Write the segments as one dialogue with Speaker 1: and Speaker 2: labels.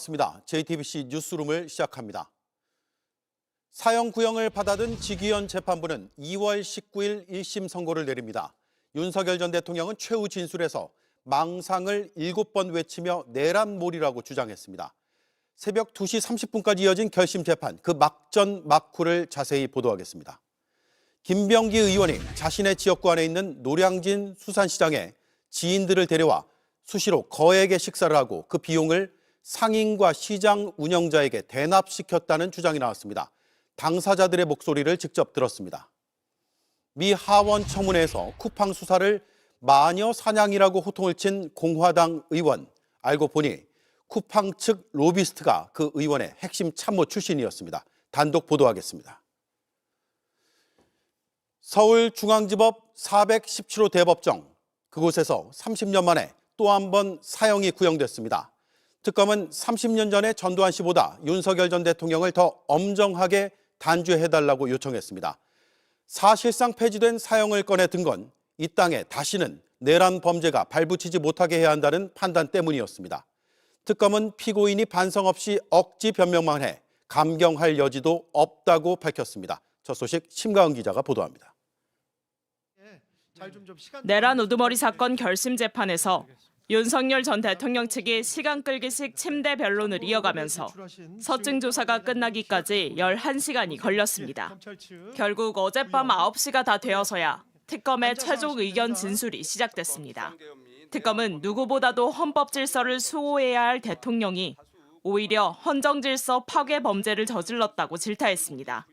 Speaker 1: 반갑습니다. JTBC 뉴스룸을 시작합니다. 사형 구형을 받아든 지기현 재판부는 2월 19일 1심 선고를 내립니다. 윤석열 전 대통령은 최후 진술에서 망상을 7번 외치며 내란몰이라고 주장했습니다. 새벽 2시 30분까지 이어진 결심 재판, 그 막전 막후를 자세히 보도하겠습니다. 김병기 의원이 자신의 지역구 안에 있는 노량진 수산시장에 지인들을 데려와 수시로 거액의 식사를 하고 그 비용을 상인과 시장 운영자에게 대납시켰다는 주장이 나왔습니다. 당사자들의 목소리를 직접 들었습니다. 미 하원 청문회에서 쿠팡 수사를 마녀 사냥이라고 호통을 친 공화당 의원, 알고 보니 쿠팡 측 로비스트가 그 의원의 핵심 참모 출신이었습니다. 단독 보도하겠습니다. 서울중앙지법 417호 대법정, 그곳에서 30년 만에 또 한 번 사형이 구형됐습니다. 특검은 30년 전에 전두환 씨보다 윤석열 전 대통령을 더 엄정하게 단죄해달라고 요청했습니다. 사실상 폐지된 사형을 꺼내 든 건 이 땅에 다시는 내란 범죄가 발붙이지 못하게 해야 한다는 판단 때문이었습니다. 특검은 피고인이 반성 없이 억지 변명만 해 감경할 여지도 없다고 밝혔습니다. 첫 소식 심가은 기자가 보도합니다.
Speaker 2: 내란 우두머리 사건 결심 재판에서 윤석열 전 대통령 측이 시간 끌기식 침대 변론을 이어가면서 서증 조사가 끝나기까지 11시간이 걸렸습니다. 결국 어젯밤 9시가 다 되어서야 특검의 최종 의견 진술이 시작됐습니다. 특검은 누구보다도 헌법 질서를 수호해야 할 대통령이 오히려 헌정 질서 파괴 범죄를 저질렀다고 질타했습니다.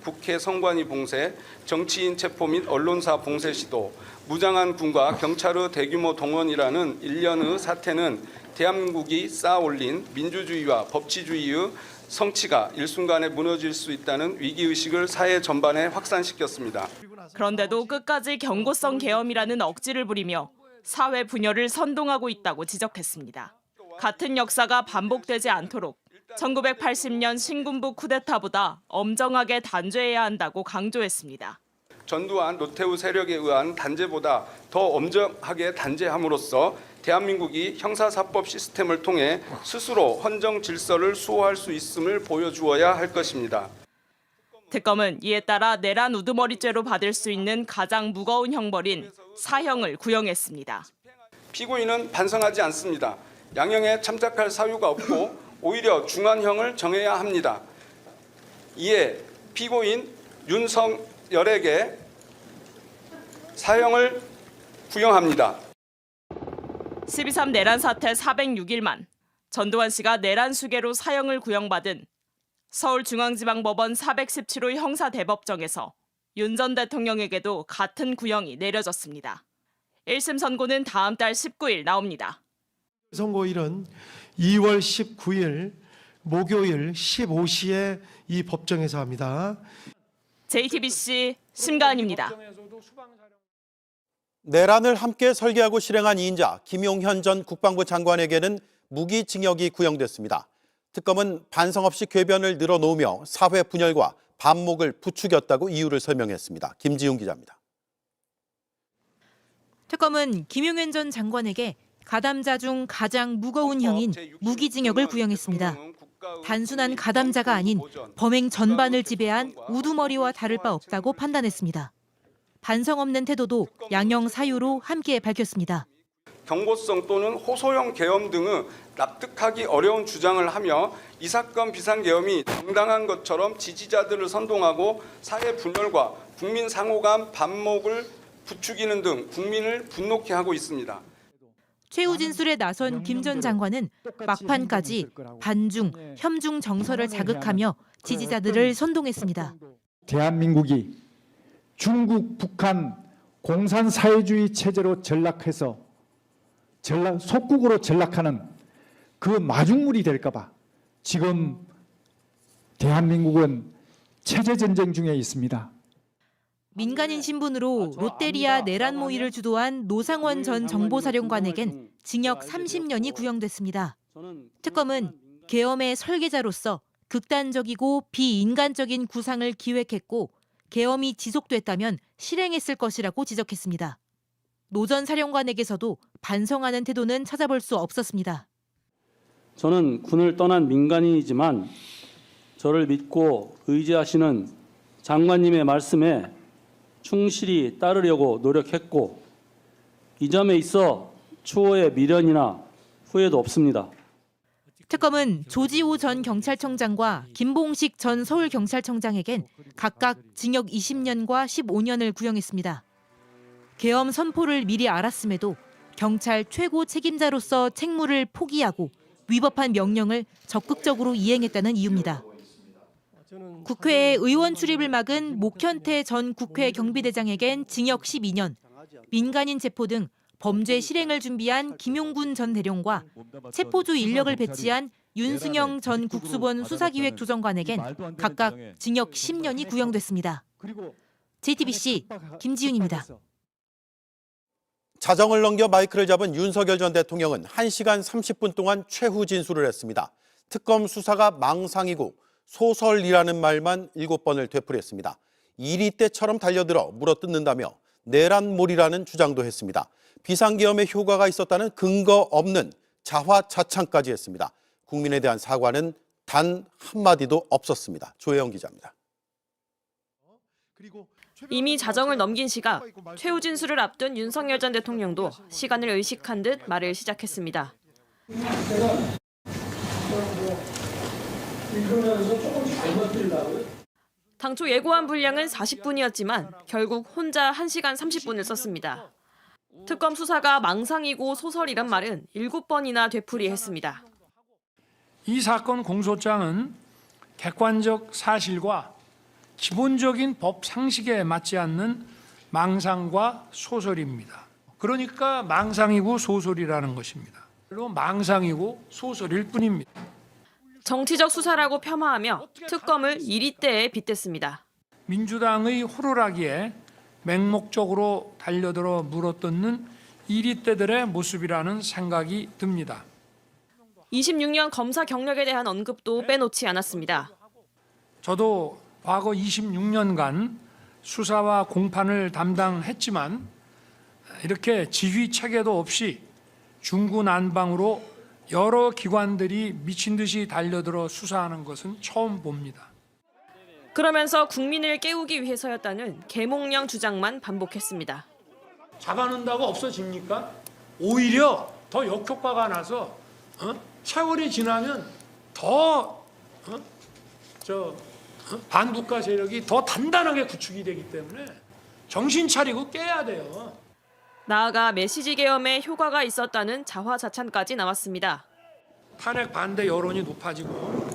Speaker 3: 국회 선관위 봉쇄, 정치인 체포 및 언론사 봉쇄 시도, 무장한 군과 경찰의 대규모 동원이라는 일련의 사태는 대한민국이 쌓아올린 민주주의와 법치주의의 성취가 일순간에 무너질 수 있다는 위기의식을 사회 전반에 확산시켰습니다.
Speaker 2: 그런데도 끝까지 경고성 계엄이라는 억지를 부리며 사회 분열을 선동하고 있다고 지적했습니다. 같은 역사가 반복되지 않도록 1980년 신군부 쿠데타보다 엄정하게 단죄해야 한다고 강조했습니다.
Speaker 3: 전두환 노태우 세력에 의한 단죄보다 더 엄정하게 단죄함으로써 대한민국이 형사사법 시스템을 통해 스스로 헌정 질서를 수호할 수 있음을 보여주어야 할 것입니다.
Speaker 2: 특검은 이에 따라 내란 우두머리죄로 받을 수 있는 가장 무거운 형벌인 사형을 구형했습니다.
Speaker 3: 피고인은 반성하지 않습니다. 양형에 참작할 사유가 없고 오히려 중한형을 정해야 합니다. 이에 피고인 윤석열에게 사형을 구형합니다.
Speaker 2: 12.3 내란 사태 406일 만 전두환 씨가 내란 수괴로 사형을 구형받은 서울중앙지방법원 417호 형사대법정에서 윤 전 대통령에게도 같은 구형이 내려졌습니다. 1심 선고는 다음 달 19일 나옵니다.
Speaker 4: 선고일은 2월 19일 목요일 15시에 이 법정에서 합니다.
Speaker 2: JTBC 심가은입니다.
Speaker 1: 내란을 함께 설계하고 실행한 2인자 김용현 전 국방부 장관에게는 무기징역이 구형됐습니다. 특검은 반성 없이 궤변을 늘어놓으며 사회 분열과 반목을 부추겼다고 이유를 설명했습니다. 김지훈 기자입니다.
Speaker 5: 특검은 김용현 전 장관에게 가담자 중 가장 무거운 형인 무기징역을 구형했습니다. 단순한 가담자가 아닌 범행 전반을 지배한 우두머리와 다를 바 없다고 판단했습니다. 반성 없는 태도도 양형 사유로 함께 밝혔습니다.
Speaker 3: 경고성 또는 호소형 계엄 등의 납득하기 어려운 주장을 하며 이 사건 비상계엄이 정당한 것처럼 지지자들을 선동하고 사회 분열과 국민 상호간 반목을 부추기는 등 국민을 분노케 하고 있습니다.
Speaker 5: 최후 진술에 나선 김 전 장관은 막판까지 반중, 혐중 정서를 자극하며 지지자들을 선동했습니다.
Speaker 6: 대한민국이 중국, 북한 공산사회주의 체제로 전락해서 속국으로 전락하는 그 마중물이 될까 봐 지금 대한민국은 체제전쟁 중에 있습니다.
Speaker 5: 민간인 신분으로 롯데리아 내란 모의를 주도한 노상원 전 정보사령관에겐 징역 30년이 구형됐습니다. 특검은 계엄의 설계자로서 극단적이고 비인간적인 구상을 기획했고 계엄이 지속됐다면 실행했을 것이라고 지적했습니다. 노 전 사령관에게서도 반성하는 태도는 찾아볼 수 없었습니다.
Speaker 7: 저는 군을 떠난 민간인이지만 저를 믿고 의지하시는 장관님의 말씀에 충실히 따르려고 노력했고 이 점에 있어 추후의 미련이나 후회도 없습니다.
Speaker 5: 특검은 조지호 전 경찰청장과 김봉식 전 서울경찰청장에겐 각각 징역 20년과 15년을 구형했습니다. 계엄 선포를 미리 알았음에도 경찰 최고 책임자로서 책무를 포기하고 위법한 명령을 적극적으로 이행했다는 이유입니다. 국회에 의원 출입을 막은 목현태 전 국회 경비대장에겐 징역 12년, 민간인 체포 등 범죄 실행을 준비한 김용군 전 대령과 체포조 인력을 배치한 윤승영 전 국수본 수사기획조정관에겐 각각 징역 10년이 구형됐습니다. JTBC 김지윤입니다.
Speaker 1: 자정을 넘겨 마이크를 잡은 윤석열 전 대통령은 1시간 30분 동안 최후 진술을 했습니다. 특검 수사가 망상이고 소설이라는 말만 7번을 되풀이했습니다. 이리 때처럼 달려들어 물어뜯는다며 내란몰이라는 주장도 했습니다. 비상계엄에 효과가 있었다는 근거 없는 자화자찬까지 했습니다. 국민에 대한 사과는 단 한마디도 없었습니다. 조혜영 기자입니다.
Speaker 2: 이미 자정을 넘긴 시각, 최후 진술을 앞둔 윤석열 전 대통령도 시간을 의식한 듯 말을 시작했습니다. 당초 예고한 분량은 40분이었지만 결국 혼자 1시간 30분을 썼습니다. 특검 수사가 망상이고 소설이란 말은 7번이나 되풀이했습니다.
Speaker 8: 이 사건 공소장은 객관적 사실과 기본적인 법 상식에 맞지 않는 망상과 소설입니다. 그러니까 망상이고 소설이라는 것입니다. 망상이고 소설일 뿐입니다.
Speaker 2: 정치적 수사라고 폄하하며 특검을 이리때에 빗댔습니다.
Speaker 8: 민주당의 호루라기에 맹목적으로 달려들어 물어뜯는 이리때들의 모습이라는 생각이 듭니다.
Speaker 2: 26년 검사 경력에 대한 언급도 빼놓지 않았습니다.
Speaker 8: 저도 과거 26년간 수사와 공판을 담당했지만 이렇게 지휘 체계도 없이 중구난방으로 여러 기관들이 미친 듯이 달려들어 수사하는 것은 처음 봅니다.
Speaker 2: 그러면서 국민을 깨우기 위해서였다는 계몽령 주장만 반복했습니다.
Speaker 8: 잡아놓는다고 없어집니까? 오히려 더 역효과가 나서 세월이 지나면 더 반국가 세력이 더 단단하게 구축이 되기 때문에 정신 차리고 깨야 돼요.
Speaker 2: 나아가 메시지 계엄에 효과가 있었다는 자화자찬까지 나왔습니다.
Speaker 8: 탄핵 반대 여론이 높아지고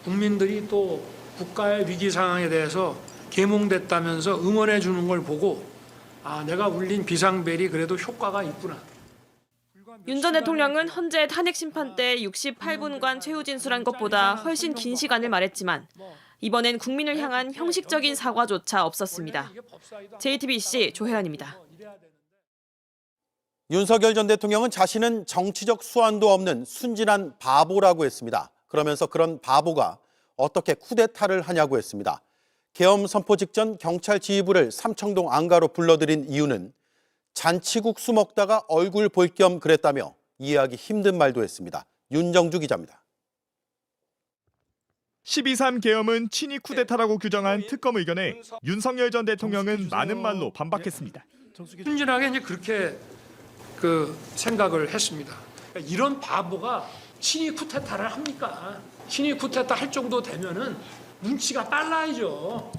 Speaker 8: 국민들이 또 국가의 위기 상황에 대해서 계몽됐다면서 응원해 주는 걸 보고 내가 울린 비상벨이 그래도 효과가 있구나.
Speaker 2: 윤 전 대통령은 헌재 탄핵 심판 때 68분간 최후 진술한 것보다 훨씬 긴 시간을 말했지만 이번엔 국민을 향한 형식적인 사과조차 없었습니다. JTBC 조혜연입니다.
Speaker 1: 윤석열 전 대통령은 자신은 정치적 수완도 없는 순진한 바보라고 했습니다. 그러면서 그런 바보가 어떻게 쿠데타를 하냐고 했습니다. 계엄 선포 직전 경찰 지휘부를 삼청동 안가로 불러들인 이유는 잔치국수 먹다가 얼굴 볼 겸 그랬다며 이해하기 힘든 말도 했습니다. 윤정주 기자입니다.
Speaker 9: 12.3 계엄은 친위 쿠데타라고 규정한 특검 의견에 윤석열 전 대통령은 많은 말로 반박했습니다.
Speaker 8: 순진하게 이제 그렇게 생각을 했습니다. 그러니까 이런 바보가 친위 쿠데타를 합니까? 친위 쿠데타 할 정도 되면은 눈치가 빨라야죠.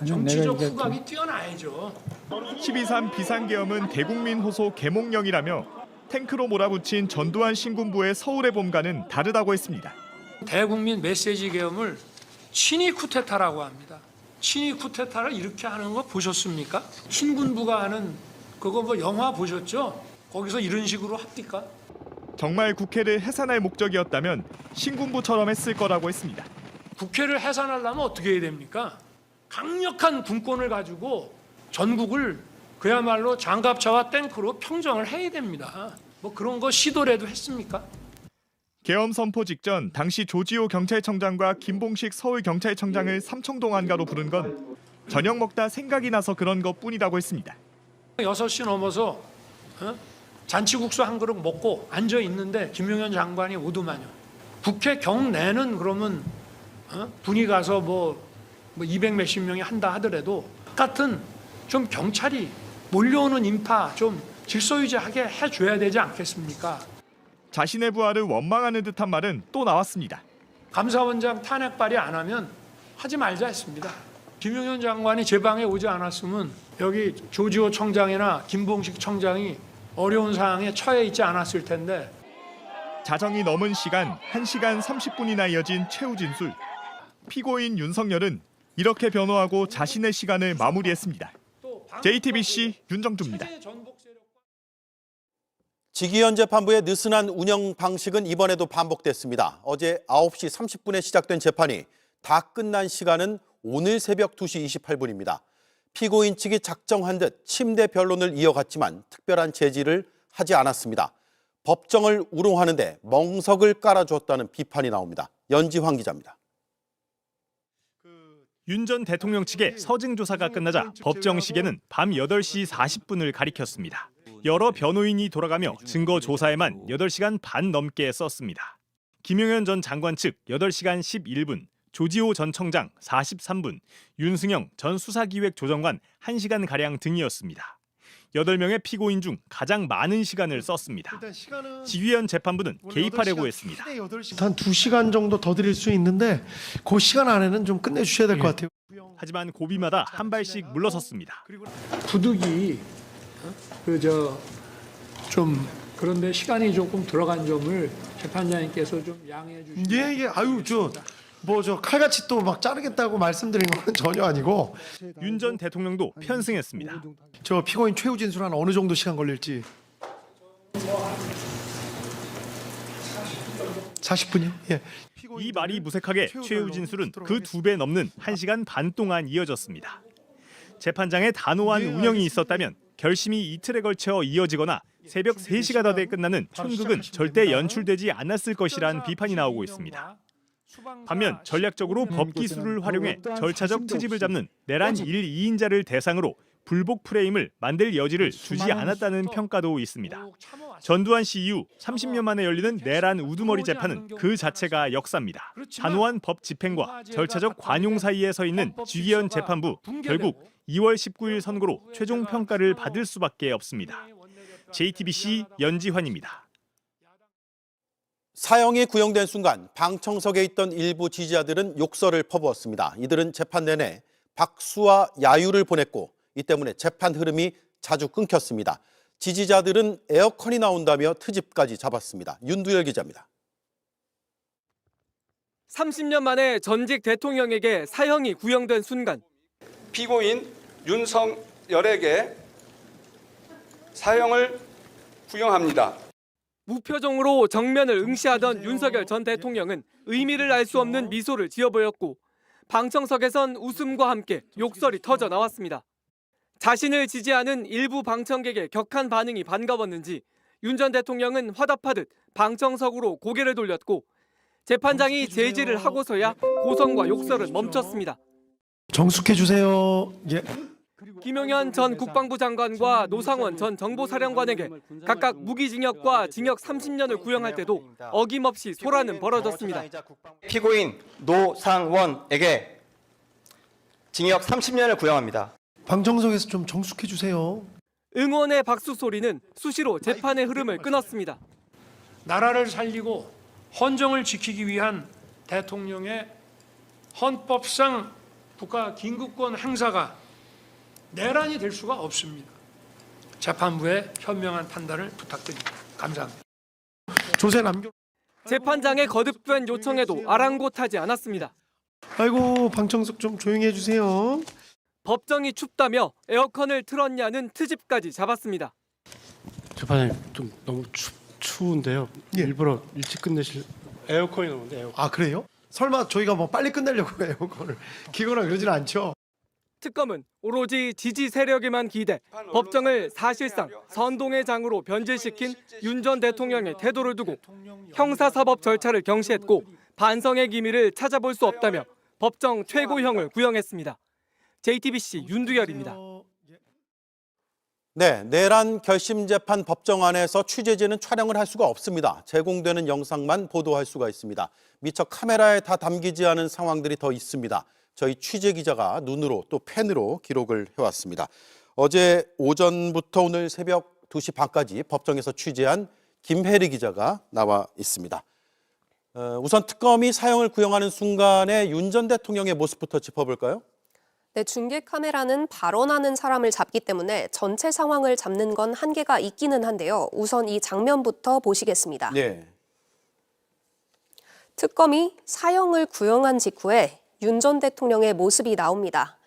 Speaker 8: 정치적 후각이 뛰어나야죠.
Speaker 9: 12.3 비상계엄은 대국민 호소 계몽령이라며 탱크로 몰아붙인 전두환 신군부의 서울의 봄과는 다르다고 했습니다.
Speaker 8: 대국민 메시지 계엄을 친위 쿠데타라고 합니다. 친위 쿠데타를 이렇게 하는 거 보셨습니까? 신군부가 하는 그거 영화 보셨죠? 거기서 이런 식으로 합니까?
Speaker 9: 정말 국회를 해산할 목적이었다면 신군부처럼 했을 거라고 했습니다.
Speaker 8: 국회를 해산하려면 어떻게 해야 됩니까? 강력한 군권을 가지고 전국을 그야말로 장갑차와 탱크로 평정을 해야 됩니다. 그런 거 시도라도 했습니까?
Speaker 9: 계엄 선포 직전 당시 조지호 경찰청장과 김봉식 서울경찰청장을 삼청동 안가로 부른 건 저녁 먹다 생각이 나서 그런 것뿐이라고 했습니다.
Speaker 8: 6시 넘어서 잔치국수 한 그릇 먹고 앉아 있는데 김용현 장관이 오더만요. 국회 경내는 그러면 분이 가서 뭐 200 몇십 명이 한다 하더라도 같은 좀 경찰이 몰려오는 인파 좀 질서 유지하게 해줘야 되지 않겠습니까?
Speaker 9: 자신의 부하를 원망하는 듯한 말은 또 나왔습니다.
Speaker 8: 감사원장 탄핵 발의 안 하면 하지 말자 했습니다. 김용현 장관이 제 방에 오지 않았으면 여기 조지호 청장이나 김봉식 청장이 어려운 상황에 처해 있지 않았을 텐데.
Speaker 9: 자정이 넘은 시간 1시간 30분이나 이어진 최후 진술. 피고인 윤석열은 이렇게 변호하고 자신의 시간을 마무리했습니다. JTBC 윤정주입니다.
Speaker 1: 지기현 재판부의 느슨한 운영 방식은 이번에도 반복됐습니다. 어제 9시 30분에 시작된 재판이 다 끝난 시간은 오늘 새벽 2시 28분입니다. 피고인 측이 작정한 듯 침대 변론을 이어갔지만 특별한 제지를 하지 않았습니다. 법정을 우롱하는데 멍석을 깔아주었다는 비판이 나옵니다. 연지환 기자입니다.
Speaker 10: 윤 전 대통령 측의 서증 조사가 끝나자 법정 시계는 밤 8시 40분을 가리켰습니다. 여러 변호인이 돌아가며 증거 조사에만 8시간 반 넘게 썼습니다. 김용현 전 장관 측 8시간 11분, 조지호 전 청장 43분, 윤승영 전 수사기획조정관 1시간가량 등이었습니다. 8명의 피고인 중 가장 많은 시간을 썼습니다. 지기현 재판부는 개입하려고 했습니다.
Speaker 4: 한 2시간 정도 더 드릴 수 있는데 그 시간 안에는 좀 끝내주셔야 될 것 같아요.
Speaker 10: 하지만 고비마다 한 발씩 물러섰습니다.
Speaker 8: 부득이 좀 그런데 시간이 조금 들어간 점을 재판장님께서 좀 양해해 주시면.
Speaker 4: 예, 아유 저 칼같이 또 막 자르겠다고 말씀드린 건 전혀 아니고.
Speaker 10: 윤 전 대통령도 편승했습니다.
Speaker 4: 저 피고인 최후 진술한 어느 정도 시간 걸릴지. 40분이요? 예.
Speaker 10: 이 말이 무색하게 최후 진술은 그 2배 넘는 1시간 반 동안 이어졌습니다. 재판장의 단호한 운영이 있었다면 결심이 이틀에 걸쳐 이어지거나 새벽 3시가 다 돼 끝나는 촌극은 절대 연출되지 않았을 것이란 비판이 나오고 있습니다. 반면 전략적으로 법기술을 활용해 절차적 트집을 잡는 내란 1, 2인자를 대상으로 불복 프레임을 만들 여지를 주지 않았다는 평가도 있습니다. 전두환 씨 이후 30년 만에 열리는 내란 우두머리 재판은 그 자체가 역사입니다. 단호한 법 집행과 절차적 관용 사이에 서 있는 지기현 재판부, 결국 2월 19일 선고로 최종 평가를 받을 수밖에 없습니다. JTBC 연지환입니다.
Speaker 1: 사형이 구형된 순간 방청석에 있던 일부 지지자들은 욕설을 퍼부었습니다. 이들은 재판 내내 박수와 야유를 보냈고 이 때문에 재판 흐름이 자주 끊겼습니다. 지지자들은 에어컨이 나온다며 트집까지 잡았습니다. 윤두열 기자입니다.
Speaker 11: 30년 만에 전직 대통령에게 사형이 구형된 순간
Speaker 3: 피고인 윤석열에게 사형을 구형합니다.
Speaker 11: 무표정으로 정면을 응시하던 윤석열 전 대통령은 의미를 알 수 없는 미소를 지어 보였고 방청석에선 웃음과 함께 욕설이 터져 나왔습니다. 자신을 지지하는 일부 방청객의 격한 반응이 반가웠는지 윤 전 대통령은 화답하듯 방청석으로 고개를 돌렸고 재판장이 제지를 하고서야 고성과 욕설은 멈췄습니다.
Speaker 4: 정숙해 주세요. 예.
Speaker 11: 김용현 전 국방부 장관과 노상원 전 정보사령관에게 각각 무기징역과 징역 30년을 구형할 때도 어김없이 소란은 벌어졌습니다.
Speaker 12: 피고인 노상원에게 징역 30년을 구형합니다.
Speaker 4: 방청석에서 좀 정숙해 주세요.
Speaker 11: 응원의 박수 소리는 수시로 재판의 흐름을 끊었습니다.
Speaker 8: 나라를 살리고 헌정을 지키기 위한 대통령의 헌법상 국가 긴급권 행사가 내란이 될 수가 없습니다. 재판부의 현명한 판단을 부탁드립니다. 감사합니다.
Speaker 4: 조세 남겨.
Speaker 11: 재판장의 거듭된 요청에도 아랑곳하지 않았습니다.
Speaker 4: 아이고 방청석 좀 조용히 해주세요.
Speaker 11: 법정이 춥다며 에어컨을 틀었냐는 트집까지 잡았습니다.
Speaker 13: 재판장님 좀 너무 추운데요.
Speaker 4: 예.
Speaker 13: 일부러 일찍 끝내실 에어컨이 나오는데 에어컨.
Speaker 4: 아 그래요? 설마 저희가 뭐 빨리 끝내려고 에어컨을 키거나 그러진 않죠?
Speaker 11: 특검은 오로지 지지 세력에만 기대 법정을 사실상 선동의 장으로 변질시킨 윤 전 대통령의 태도를 두고 형사사법 절차를 경시했고 반성의 기미를 찾아볼 수 없다며 법정 최고형을 구형했습니다. JTBC 윤두열입니다.
Speaker 1: 네, 내란 결심 재판 법정안에서 취재진은 촬영을 할 수가 없습니다. 제공되는 영상만 보도할 수가 있습니다. 미처 카메라에 다 담기지 않은 상황들이 더 있습니다. 저희 취재 기자가 눈으로 또 펜으로 기록을 해왔습니다. 어제 오전부터 오늘 새벽 2시 반까지 법정에서 취재한 김혜리 기자가 나와 있습니다. 우선 특검이 사형을 구형하는 순간에 윤 전 대통령의 모습부터 짚어볼까요?
Speaker 14: 네, 중계 카메라는 발언하는 사람을 잡기 때문에 전체 상황을 잡는 건 한계가 있기는 한데요. 우선 이 장면부터 보시겠습니다.
Speaker 1: 네.
Speaker 14: 특검이 사형을 구형한 직후에 윤 전 대통령의 모습이 나옵니다.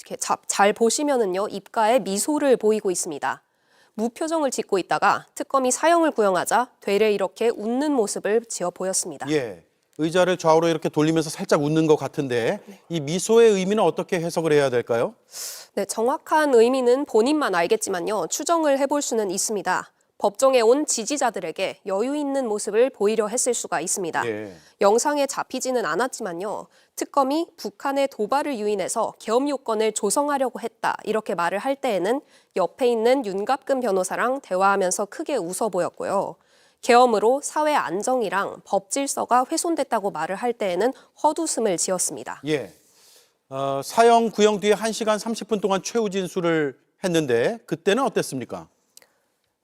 Speaker 14: 이렇게 잘 보시면은요, 입가에 미소를 보이고 있습니다. 무표정을 짓고 있다가 특검이 사형을 구형하자 되레 이렇게 웃는 모습을 지어 보였습니다.
Speaker 1: 예. 의자를 좌우로 이렇게 돌리면서 살짝 웃는 것 같은데 이 미소의 의미는 어떻게 해석을 해야 될까요?
Speaker 14: 네, 정확한 의미는 본인만 알겠지만요, 추정을 해볼 수는 있습니다. 법정에 온 지지자들에게 여유 있는 모습을 보이려 했을 수가 있습니다.
Speaker 1: 예.
Speaker 14: 영상에 잡히지는 않았지만요, 특검이 북한의 도발을 유인해서 계엄 요건을 조성하려고 했다 이렇게 말을 할 때에는 옆에 있는 윤갑근 변호사랑 대화하면서 크게 웃어 보였고요. 계엄으로 사회 안정이랑 법 질서가 훼손됐다고 말을 할 때에는 헛웃음을 지었습니다.
Speaker 1: 예. 사형 구형 뒤에 1시간 30분 동안 최후 진술을 했는데 그때는 어땠습니까?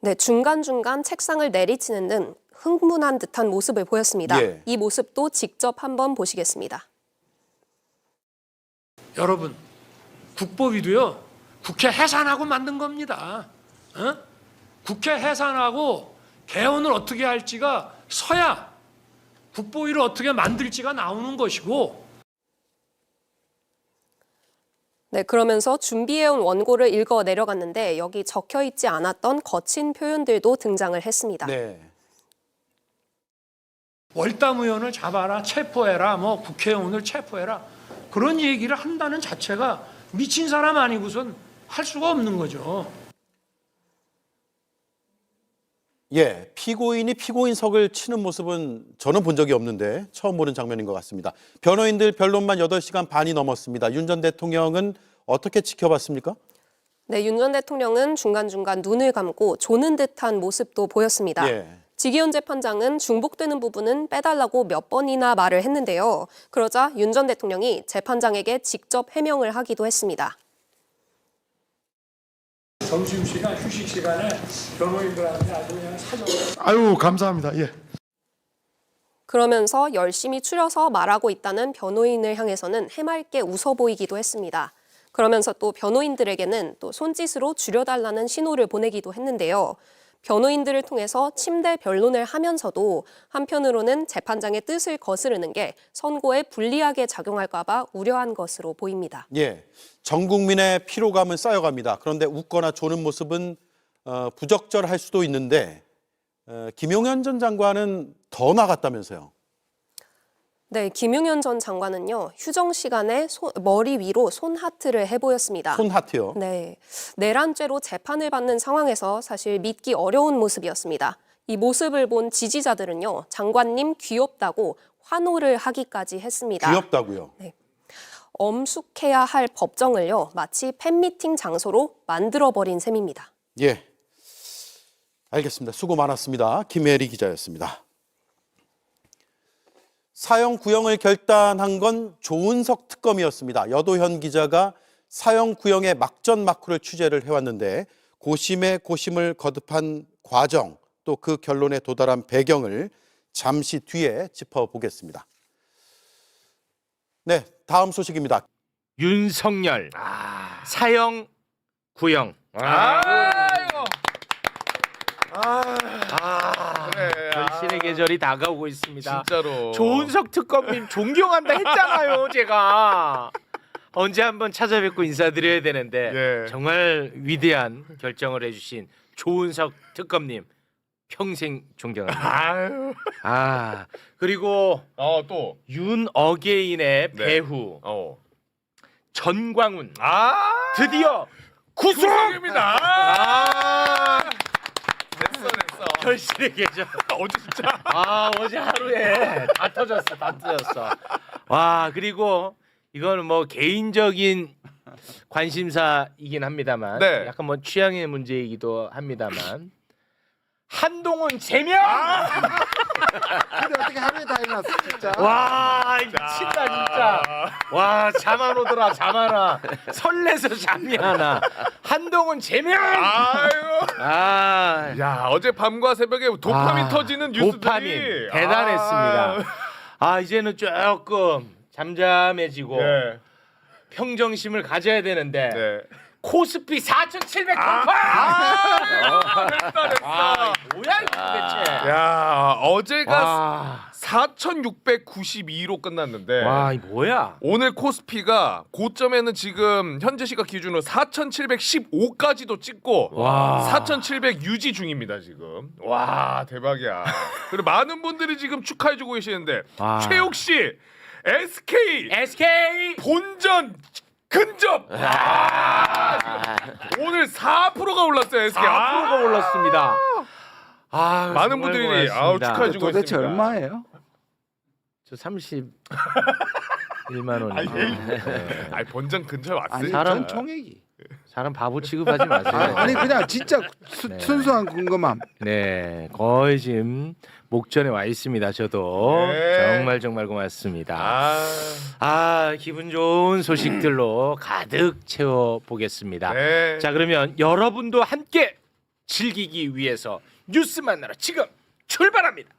Speaker 14: 네, 중간중간 책상을 내리치는 등 흥분한 듯한 모습을 보였습니다.
Speaker 1: 예.
Speaker 14: 이 모습도 직접 한번 보시겠습니다.
Speaker 8: 여러분, 국보위도요, 국회 해산하고 만든 겁니다. 국회 해산하고 개헌을 어떻게 할지가 서야 국보위를 어떻게 만들지가 나오는 것이고.
Speaker 14: 네, 그러면서 준비해온 원고를 읽어 내려갔는데 여기 적혀 있지 않았던 거친 표현들도 등장을 했습니다.
Speaker 1: 네.
Speaker 8: 월담 의원을 잡아라, 체포해라, 뭐 국회의원을 체포해라, 그런 얘기를 한다는 자체가 미친 사람 아니고선 할 수가 없는 거죠.
Speaker 1: 예, 피고인이 피고인석을 치는 모습은 저는 본 적이 없는데 처음 보는 장면인 것 같습니다. 변호인들 변론만 8시간 반이 넘었습니다. 윤 전 대통령은 어떻게 지켜봤습니까?
Speaker 14: 네, 윤 전 대통령은 중간중간 눈을 감고 조는 듯한 모습도 보였습니다.
Speaker 1: 예.
Speaker 14: 지기현 재판장은 중복되는 부분은 빼달라고 몇 번이나 말을 했는데요. 그러자 윤 전 대통령이 재판장에게 직접 해명을 하기도 했습니다.
Speaker 8: 점심시간, 휴식 시간에 변호인들한테 아주 그냥 사정을.
Speaker 4: 아유, 감사합니다. 예.
Speaker 14: 그러면서 열심히 추려서 말하고 있다는 변호인을 향해서는 해맑게 웃어 보이기도 했습니다. 그러면서 또 변호인들에게는 또 손짓으로 줄여달라는 신호를 보내기도 했는데요. 변호인들을 통해서 침대 변론을 하면서도 한편으로는 재판장의 뜻을 거스르는 게 선고에 불리하게 작용할까 봐 우려한 것으로 보입니다.
Speaker 1: 예, 전 국민의 피로감은 쌓여갑니다. 그런데 웃거나 조는 모습은 부적절할 수도 있는데 김용현 전 장관은 더 나갔다면서요?
Speaker 14: 네, 김용현 전 장관은요, 휴정 시간에 머리 위로 손하트를 해보였습니다.
Speaker 1: 손하트요?
Speaker 14: 네, 내란죄로 재판을 받는 상황에서 사실 믿기 어려운 모습이었습니다. 이 모습을 본 지지자들은요, 장관님 귀엽다고 환호를 하기까지 했습니다.
Speaker 1: 귀엽다고요?
Speaker 14: 네. 엄숙해야 할 법정을요, 마치 팬미팅 장소로 만들어버린 셈입니다.
Speaker 1: 예, 알겠습니다. 수고 많았습니다. 김혜리 기자였습니다. 사형 구형을 결단한 건 조은석 특검이었습니다. 여도현 기자가 사형 구형의 막전막후를 취재를 해왔는데 고심의 고심을 거듭한 과정, 또 그 결론에 도달한 배경을 잠시 뒤에 짚어보겠습니다. 네, 다음 소식입니다.
Speaker 15: 윤석열 사형 구형. 결실의 계절이 다가오고 있습니다.
Speaker 16: 진짜로.
Speaker 15: 조은석 특검님 존경한다 했잖아요, 제가. 언제 한번 찾아뵙고 인사드려야 되는데
Speaker 16: 예.
Speaker 15: 정말 위대한 결정을 해주신 조은석 특검님 평생 존경합니다. 그리고
Speaker 16: 또
Speaker 15: 윤어게인의
Speaker 16: 네.
Speaker 15: 배후 전광훈 드디어
Speaker 16: 구속입니다. 됐어.
Speaker 15: 결실의 계절.
Speaker 16: 어제 진짜.
Speaker 15: 어제 하루에 다 터졌어. 와, 그리고 이거는 뭐 개인적인 관심사이긴 합니다만
Speaker 16: 네.
Speaker 15: 약간 뭐 취향의 문제이기도 합니다만 한동훈 제명.
Speaker 17: 근데 어떻게 하루에 다 해놨어 진짜.
Speaker 15: 와 미친다 진짜. 와 잠 안 오더라 잠 안 와. 설레서 잠이 안 와. 한동훈 제명.
Speaker 16: 아유.
Speaker 15: 아,
Speaker 16: 야, 어제 밤과 새벽에 도파민 터지는 뉴스들이
Speaker 15: 도파민 대단했습니다. 아 이제는 조금 잠잠해지고
Speaker 16: 네.
Speaker 15: 평정심을 가져야 되는데
Speaker 16: 네.
Speaker 15: 코스피 4,700 돌파.
Speaker 16: 됐다.
Speaker 15: 뭐야 이거 도대체.
Speaker 16: 야, 어제가
Speaker 15: 와,
Speaker 16: 4,692로 끝났는데
Speaker 15: 와, 이 뭐야?
Speaker 16: 오늘 코스피가 고점에는 지금 현재 시각 기준으로 4,715까지도 찍고
Speaker 15: 와.
Speaker 16: 4,700 유지 중입니다 지금. 와 대박이야. 그리고 많은 분들이 지금 축하해주고 계시는데
Speaker 15: 와.
Speaker 16: 최욱 씨, SK 본전 근접. 오늘 4%가 올랐어요 SK.
Speaker 15: 4%가 올랐습니다. 아,
Speaker 16: 많은
Speaker 15: 정말
Speaker 16: 분들이
Speaker 15: 고맙습니다.
Speaker 16: 축하해주고
Speaker 17: 도대체
Speaker 16: 있습니다.
Speaker 17: 얼마예요?
Speaker 15: 저 31만 원.
Speaker 16: 아니 본전 근처에 왔어요.
Speaker 17: 아니
Speaker 15: 사람-
Speaker 17: 전 총액이.
Speaker 15: 사람 바보 취급하지 마세요.
Speaker 17: 아니 그냥 진짜
Speaker 15: 네.
Speaker 17: 순수한 궁금함.
Speaker 15: 네, 거의 지금 목전에 와 있습니다. 저도
Speaker 16: 네.
Speaker 15: 정말 고맙습니다. 아, 기분 좋은 소식들로 가득 채워 보겠습니다.
Speaker 16: 네.
Speaker 15: 자, 그러면 여러분도 함께 즐기기 위해서 뉴스 만나러 지금 출발합니다.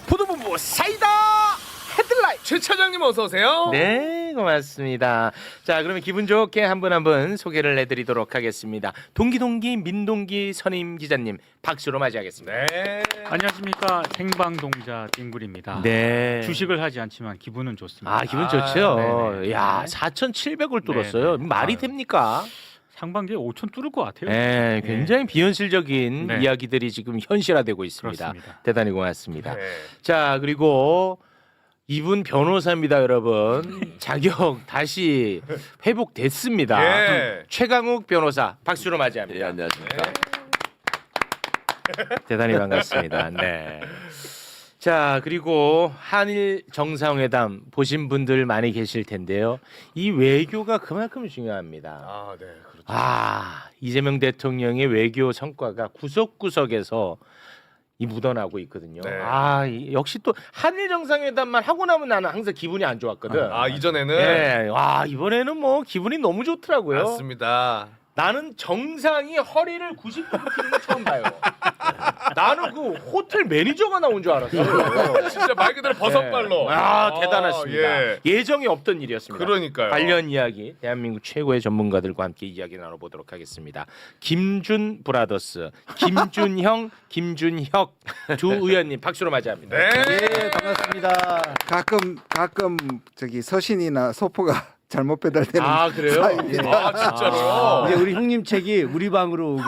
Speaker 15: 보도본부 사이다 헤드라인.
Speaker 16: 최 차장님 어서 오세요.
Speaker 15: 네, 고맙습니다. 자, 그러면 기분 좋게 한 분 한 분 소개를 해드리도록 하겠습니다. 동기 민동기 선임 기자님 박수로 맞이하겠습니다.
Speaker 16: 네.
Speaker 18: 안녕하십니까, 생방동자 띵굴입니다.
Speaker 15: 네.
Speaker 18: 주식을 하지 않지만 기분은 좋습니다.
Speaker 15: 아, 기분 좋죠.
Speaker 18: 네네.
Speaker 15: 야, 4,700을 뚫었어요.
Speaker 18: 네네.
Speaker 15: 말이 됩니까?
Speaker 18: 상반기에 5천 뚫을 것 같아요.
Speaker 15: 네, 굉장히 비현실적인
Speaker 18: 네.
Speaker 15: 이야기들이 지금 현실화되고 있습니다.
Speaker 18: 그렇습니다.
Speaker 15: 대단히 고맙습니다.
Speaker 16: 네.
Speaker 15: 자, 그리고 이분 변호사입니다, 여러분. 자격 다시 회복됐습니다.
Speaker 16: 예.
Speaker 15: 최강욱 변호사 박수로 맞이합니다.
Speaker 19: 안녕하십니까.
Speaker 15: 대단히 반갑습니다. 네. 자, 그리고 한일 정상회담 보신 분들 많이 계실 텐데요. 이 외교가 그만큼 중요합니다.
Speaker 16: 아, 네. 그렇죠.
Speaker 15: 아, 이재명 대통령의 외교 성과가 구석구석에서 이 묻어나고 있거든요.
Speaker 16: 네.
Speaker 15: 아, 역시 또 한일 정상회담만 하고 나면 나는 항상 기분이 안 좋았거든.
Speaker 16: 아, 이전에는
Speaker 15: 네. 와, 이번에는 뭐 기분이 너무 좋더라고요.
Speaker 16: 맞습니다.
Speaker 15: 나는 정상이 허리를 90도 굽히는 거 처음 봐요. 나는 그 호텔 매니저가 나온 줄 알았어요.
Speaker 16: 진짜 말 그대로 버섯발로.
Speaker 15: 아, 대단했습니다.
Speaker 16: 예.
Speaker 15: 예정이 없던 일이었습니다.
Speaker 16: 그러니까요.
Speaker 15: 관련 이야기 대한민국 최고의 전문가들과 함께 이야기 나눠보도록 하겠습니다. 김준 브라더스, 김준형, 김준혁 두 의원님 박수로 맞이합니다.
Speaker 16: 네.
Speaker 17: 예, 반갑습니다. 가끔 저기 서신이나 소포가 잘못 배달되는.
Speaker 15: 아, 그래요?
Speaker 16: 아, 진짜로요?
Speaker 19: 이제 우리 형님 책이 우리 방으로 오고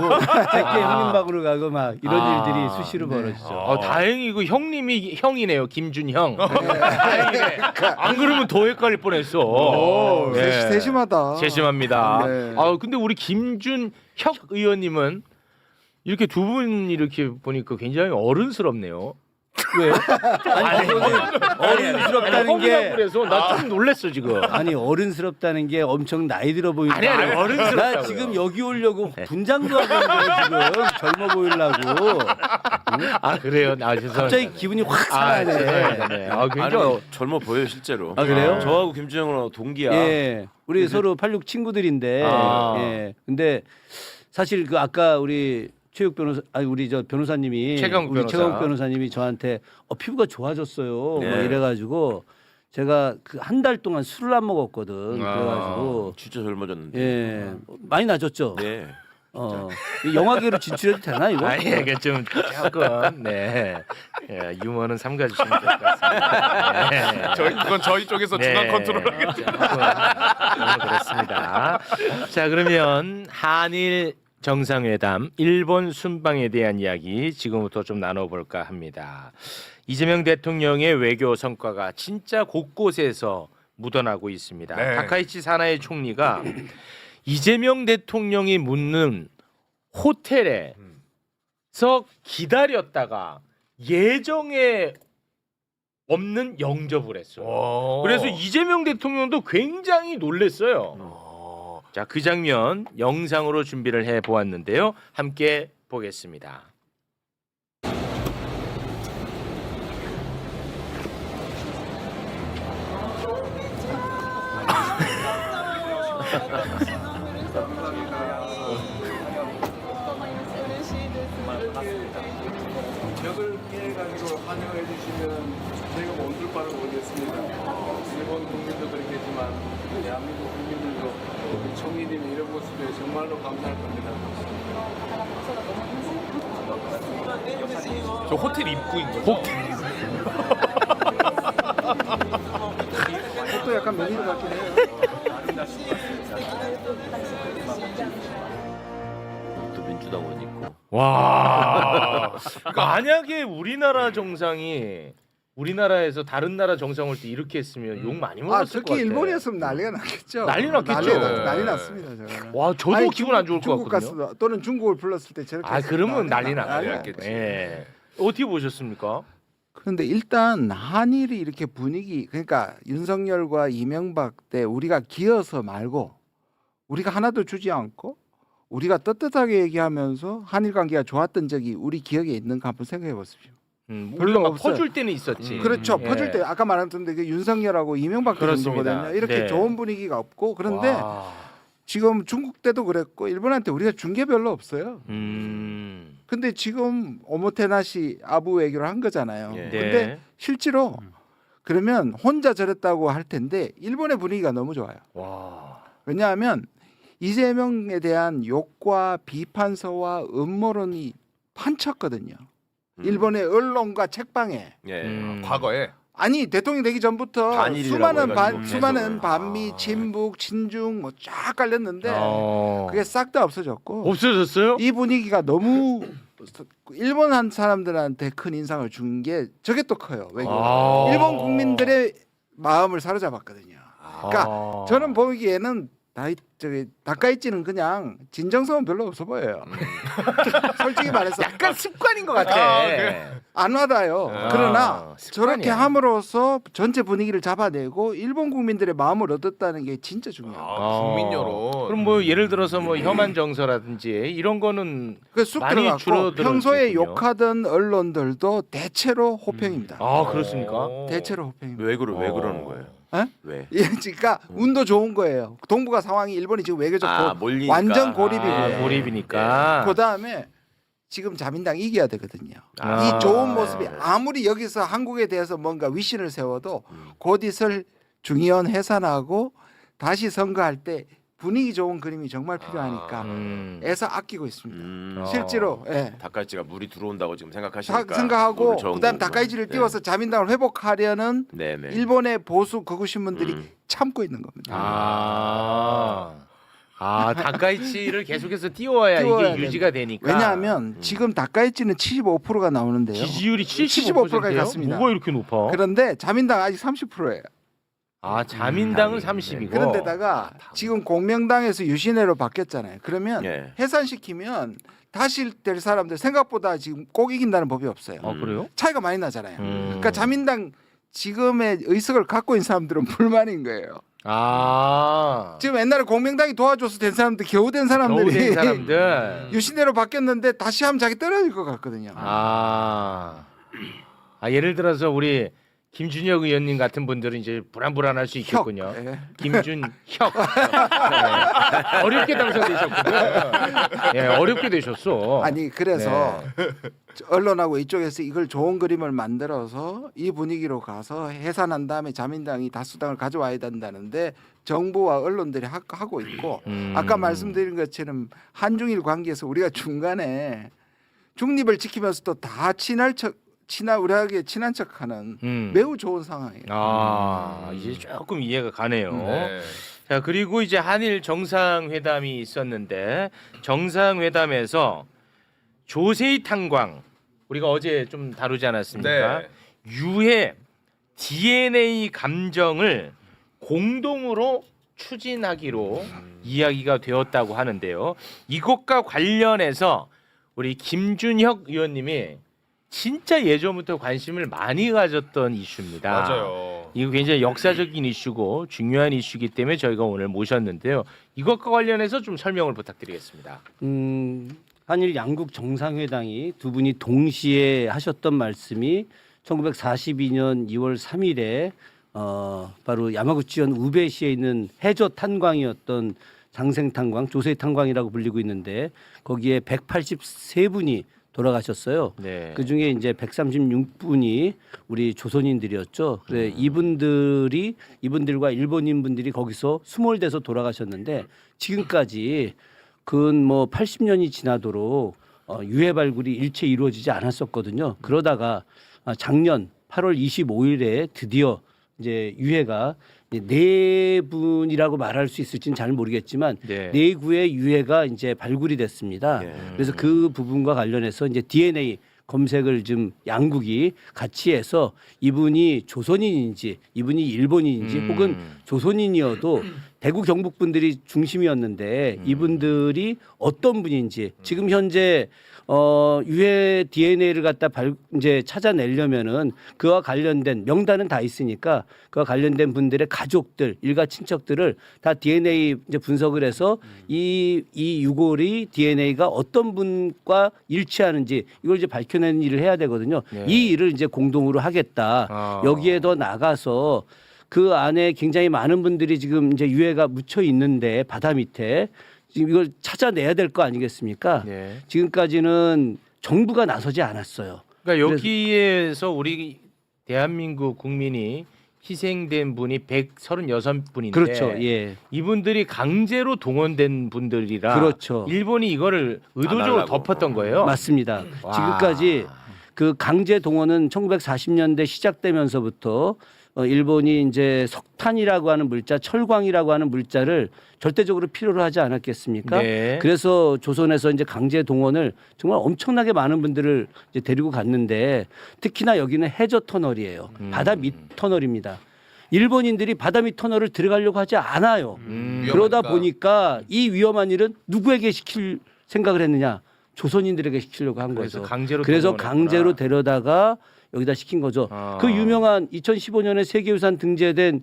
Speaker 19: 제게 형님 방으로 가고 막 이런 일들이 수시로 벌어지죠.
Speaker 15: 다행히 그 형님이 형이네요. 김준형. 다행이네. 안 그러면 더 헷갈릴 뻔했어.
Speaker 17: 오,
Speaker 15: 네.
Speaker 17: 세심하다.
Speaker 15: 세심합니다.
Speaker 17: 네.
Speaker 15: 아, 근데 우리 김준혁 의원님은 이렇게 두 분 이렇게 보니까 굉장히 어른스럽네요. 왜요?
Speaker 19: 아니, 어른스럽다는 게
Speaker 15: 그래서 나 좀 놀랬어 지금.
Speaker 19: 아니 어른스럽다는 게 엄청 나이 들어 보이는
Speaker 15: 아니, 어른스럽다고요.
Speaker 19: 나 지금 여기 오려고 분장도 하고 있는 거야 지금 젊어 보이려고.
Speaker 15: 아, 그래요? 아, 죄송합니다.
Speaker 19: 갑자기 기분이 확 살아네.
Speaker 15: 네. 아, 굉장히
Speaker 19: 젊어 보여 실제로. 아, 그래요?
Speaker 15: 저하고 김준영은 동기야.
Speaker 19: 예, 우리 서로 86 친구들인데.
Speaker 15: 아.
Speaker 19: 예, 근데 사실 그 아까 우리 최욱 변호사, 아니 우리 저 변호사님이
Speaker 15: 최강욱
Speaker 19: 우리
Speaker 15: 변호사.
Speaker 19: 최강욱 변호사님이 저한테 피부가 좋아졌어요.
Speaker 15: 네.
Speaker 19: 막 이래가지고 제가 그 한 달 동안 술을 안 먹었거든. 그래가지고
Speaker 20: 진짜 젊어졌는데.
Speaker 19: 예, 많이 나졌죠.
Speaker 20: 네.
Speaker 19: 이 영화계로 진출해도 되나 이거?
Speaker 15: 아니, 이게 좀 조금 네. 예, 유머는 삼가주시면 될 것 같습니다. 네.
Speaker 16: 그건 저희 쪽에서 중앙 컨트롤 하겠죠.
Speaker 15: 너무 그렇습니다. 자, 그러면 한일 정상회담 일본 순방에 대한 이야기 지금부터 좀 나눠볼까 합니다. 이재명 대통령의 외교 성과가 진짜 곳곳에서 묻어나고 있습니다.
Speaker 16: 네.
Speaker 15: 다카이치 사나이 총리가 이재명 대통령이 묻는 호텔에서 기다렸다가 예정에 없는 영접을 했어요. 그래서 이재명 대통령도 굉장히 놀랐어요. 자, 그 장면 영상으로 준비를 해 보았는데요. 함께 보겠습니다.
Speaker 3: 벽을 피해가지고 환영해 주시면 저희가 몸둘 바를 모르겠습니다. 일본 국민도 그렇겠지만 대한민국 국민들도 우리 총리님의 이런 모습에 정말로 감사할 겁니다.
Speaker 16: 저 호텔 입구인 거죠?
Speaker 17: 또 약간 메뉴 같긴 해요.
Speaker 15: 또 민주당원 있고. 와.
Speaker 16: 그러니까
Speaker 15: 만약에 우리나라 정상이 우리나라에서 다른 나라 정상 올 때 이렇게 했으면 욕 많이 먹었을 것
Speaker 17: 특히
Speaker 15: 같아.
Speaker 17: 일본이었으면 난리가 났겠죠.
Speaker 15: 난리 났겠죠.
Speaker 17: 난리 났습니다. 저거는.
Speaker 15: 와, 저도
Speaker 17: 아니,
Speaker 15: 기분 안 좋을 것
Speaker 17: 중국
Speaker 15: 같거든요.
Speaker 17: 갔어 또는 중국을 불렀을 때 저렇게.
Speaker 15: 아, 그러면 난리
Speaker 17: 난리
Speaker 15: 났겠지. 예. 어떻게 보셨습니까?
Speaker 17: 그런데 일단 한일이 이렇게 분위기 그러니까 윤석열과 이명박 때 우리가 기어서 말고 우리가 하나도 주지 않고 우리가 떳떳하게 얘기하면서 한일 관계가 좋았던 적이 우리 기억에 있는가 한번 생각해 보십시오.
Speaker 15: 물론 막 퍼줄 때는 있었지.
Speaker 17: 그렇죠.
Speaker 15: 예.
Speaker 17: 퍼줄 때 아까 말했던데 그 윤석열하고 이명박 때
Speaker 15: 그렇습니다.
Speaker 17: 정도거든요. 이렇게
Speaker 15: 네.
Speaker 17: 좋은 분위기가 없고 그런데
Speaker 15: 와.
Speaker 17: 지금 중국 때도 그랬고 일본한테 우리가 준 게 별로 없어요. 근데 지금 오모테나시 아부 외교를 한 거잖아요.
Speaker 15: 예.
Speaker 17: 근데
Speaker 15: 네.
Speaker 17: 실제로 그러면 혼자 저랬다고 할 텐데 일본의 분위기가 너무 좋아요.
Speaker 15: 와.
Speaker 17: 왜냐하면 이재명에 대한 욕과 비판서와 음모론이 판쳤거든요. 일본의 언론과 책방에.
Speaker 16: 과거에
Speaker 17: 아니 대통령 되기 전부터
Speaker 16: 반일이라고
Speaker 17: 수많은
Speaker 16: 해가지고
Speaker 17: 수많은 반미, 친북, 친중 뭐 쫙 깔렸는데
Speaker 15: 어.
Speaker 17: 그게 싹 다 없어졌고
Speaker 15: 없어졌어요?
Speaker 17: 이 분위기가 너무 일본 한 사람들한테 큰 인상을 준 게 저게 또 커요. 외교가. 일본 국민들의 마음을 사로잡았거든요. 그러니까 저는 보기에는 다카이치는 그냥 진정성은 별로 없어 보여요. 솔직히 말해서
Speaker 15: 약간 습관인 것 같아.
Speaker 17: 안 와닿아요. 그러나
Speaker 15: 습관이야.
Speaker 17: 저렇게 함으로써 전체 분위기를 잡아내고 일본 국민들의 마음을 얻었다는 게 진짜 중요해요.
Speaker 16: 국민 여론.
Speaker 15: 그럼 뭐 예를 들어서 뭐 혐한 정서라든지 이런 거는
Speaker 17: 쑥
Speaker 15: 많이
Speaker 17: 들어갔고
Speaker 15: 줄어들었군요.
Speaker 17: 평소에 욕하던 언론들도 대체로 호평입니다.
Speaker 15: 아, 그렇습니까?
Speaker 17: 대체로 호평입니다.
Speaker 20: 왜 그러는 거예요?
Speaker 17: 에?
Speaker 20: 왜?
Speaker 17: 예, 그러니까 운도 좋은 거예요. 동북아 상황이 일본이 지금 외교적
Speaker 20: 몰리니까.
Speaker 17: 완전 고립이고요.
Speaker 15: 아, 고립이니까.
Speaker 17: 그 다음에 지금 자민당 이겨야 되거든요.
Speaker 15: 아.
Speaker 17: 이 좋은 모습이 아무리 여기서 한국에 대해서 뭔가 위신을 세워도 곧 있을 중의원 해산하고 다시 선거할 때 분위기 좋은 그림이 정말 필요하니까 애써 아끼고 있습니다. 실제로 예.
Speaker 20: 다카이치가 물이 들어온다고 지금 생각하시니까
Speaker 17: 생각하고
Speaker 20: 물을 저은
Speaker 17: 그다음
Speaker 20: 거구나.
Speaker 17: 다카이치를
Speaker 20: 네.
Speaker 17: 띄워서 자민당을 회복하려는
Speaker 20: 네네.
Speaker 17: 일본의 보수 극우 신문들이 참고 있는 겁니다.
Speaker 15: 다카이치를 계속해서 띄워야
Speaker 17: 띄워야
Speaker 15: 이게 유지가 되니까.
Speaker 17: 왜냐하면 지금 다카이치는 75%가 나오는데요.
Speaker 15: 지지율이
Speaker 17: 75%까지 갔습니다.
Speaker 15: 뭐가 이렇게 높아?
Speaker 17: 그런데 자민당 아직 30%예요.
Speaker 15: 아, 자민당은 30이고.
Speaker 17: 그런데다가 지금 공명당에서 유신회로 바뀌었잖아요. 그러면
Speaker 15: 예.
Speaker 17: 해산시키면 다시 될 사람들 생각보다 지금 꼭 이긴다는 법이 없어요.
Speaker 15: 아, 그래요?
Speaker 17: 차이가 많이 나잖아요. 그러니까 자민당 지금의 의석을 갖고 있는 사람들은 불만인 거예요. 지금 옛날에 공명당이 도와줘서 된 사람들 겨우 된 사람들이
Speaker 15: 겨우 된 사람들.
Speaker 17: 유신회로 바뀌었는데 다시 하면 자기 떨어질 것 같거든요.
Speaker 15: 예를 들어서 우리 김준혁 의원님 같은 분들은 이제 불안할 수 있겠군요. 김준혁 어렵게 당선되셨거든요. 예, 어렵게 되셨어.
Speaker 17: 아니 그래서 언론하고 이쪽에서 이걸 좋은 그림을 만들어서 이 분위기로 가서 해산한 다음에 자민당이 다수당을 가져와야 된다는데 정부와 언론들이 하고 있고 아까 말씀드린 것처럼 한중일 관계에서 우리가 중간에 중립을 지키면서도 다 우리에게 친한 척하는 매우 좋은 상황이에요.
Speaker 15: 이제 조금 이해가 가네요.
Speaker 16: 네.
Speaker 15: 자, 그리고 이제 한일 정상회담이 있었는데 정상회담에서 조세희 탄광 우리가 어제 좀 다루지 않았습니까?
Speaker 16: 네.
Speaker 15: 유해 DNA 감정을 공동으로 추진하기로 이야기가 되었다고 하는데요. 이것과 관련해서 우리 김준혁 의원님이 진짜 예전부터 관심을 많이 가졌던 이슈입니다.
Speaker 16: 맞아요.
Speaker 15: 이거 굉장히 역사적인 이슈고 중요한 이슈이기 때문에 저희가 오늘 모셨는데요. 이것과 관련해서 좀 설명을 부탁드리겠습니다.
Speaker 19: 한일 양국 정상회담이 두 분이 동시에 하셨던 말씀이 1942년 2월 3일에 바로 야마구치현 우베시에 있는 해저 탄광이었던 장생 탄광, 조세 탄광이라고 불리고 있는데 거기에 183분이 돌아가셨어요.
Speaker 15: 네.
Speaker 19: 그 중에 이제 136분이 우리 조선인들이었죠. 그래 이분들과 일본인 분들이 거기서 수몰돼서 돌아가셨는데 지금까지 근 뭐 80년이 지나도록 유해 발굴이 일체 이루어지지 않았었거든요. 그러다가 작년 8월 25일에 드디어 이제 유해가 네 분이라고 말할 수 있을지는 잘 모르겠지만 네 구의 유해가 이제 발굴이 됐습니다. 그래서 그 부분과 관련해서 이제 DNA 검색을 좀 양국이 같이 해서 이분이 조선인인지 이분이 일본인인지 혹은 조선인이어도 대구 경북 분들이 중심이었는데 이분들이 어떤 분인지 지금 현재 유해 DNA를 갖다 이제 찾아내려면은 그와 관련된 명단은 다 있으니까 그와 관련된 분들의 가족들, 일가 친척들을 다 DNA 이제 분석을 해서 이 유골이 DNA가 어떤 분과 일치하는지 이걸 이제 밝혀내는 일을 해야 되거든요. 이 일을 이제 공동으로 하겠다. 여기에 더 나가서 그 안에 굉장히 많은 분들이 지금 이제 유해가 묻혀 있는데 바다 밑에 지금 이걸 찾아내야 될 거 아니겠습니까? 지금까지는 정부가 나서지 않았어요.
Speaker 15: 그러니까 여기에서 우리 대한민국 국민이 희생된 분이 136분인데
Speaker 19: 그렇죠. 예.
Speaker 15: 이분들이 강제로 동원된 분들이라
Speaker 19: 그렇죠.
Speaker 15: 일본이 이거를 의도적으로 덮었던 거예요.
Speaker 19: 맞습니다.
Speaker 15: 와.
Speaker 19: 지금까지 그 강제 동원은 1940년대 시작되면서부터 일본이 이제 석탄이라고 하는 물자, 철광이라고 하는 물자를 절대적으로 필요로 하지 않았겠습니까?
Speaker 15: 네.
Speaker 19: 그래서 조선에서 이제 강제 동원을 정말 엄청나게 많은 분들을 이제 데리고 갔는데 특히나 여기는 해저 터널이에요. 바다 밑 터널입니다. 일본인들이 바다 밑 터널을 들어가려고 하지 않아요. 그러다 보니까 이 위험한 일은 누구에게 시킬 생각을 했느냐? 조선인들에게 시키려고 한 거죠. 그래서 강제로 데려다가 여기다 시킨 거죠. 그 유명한 2015년에 세계유산 등재된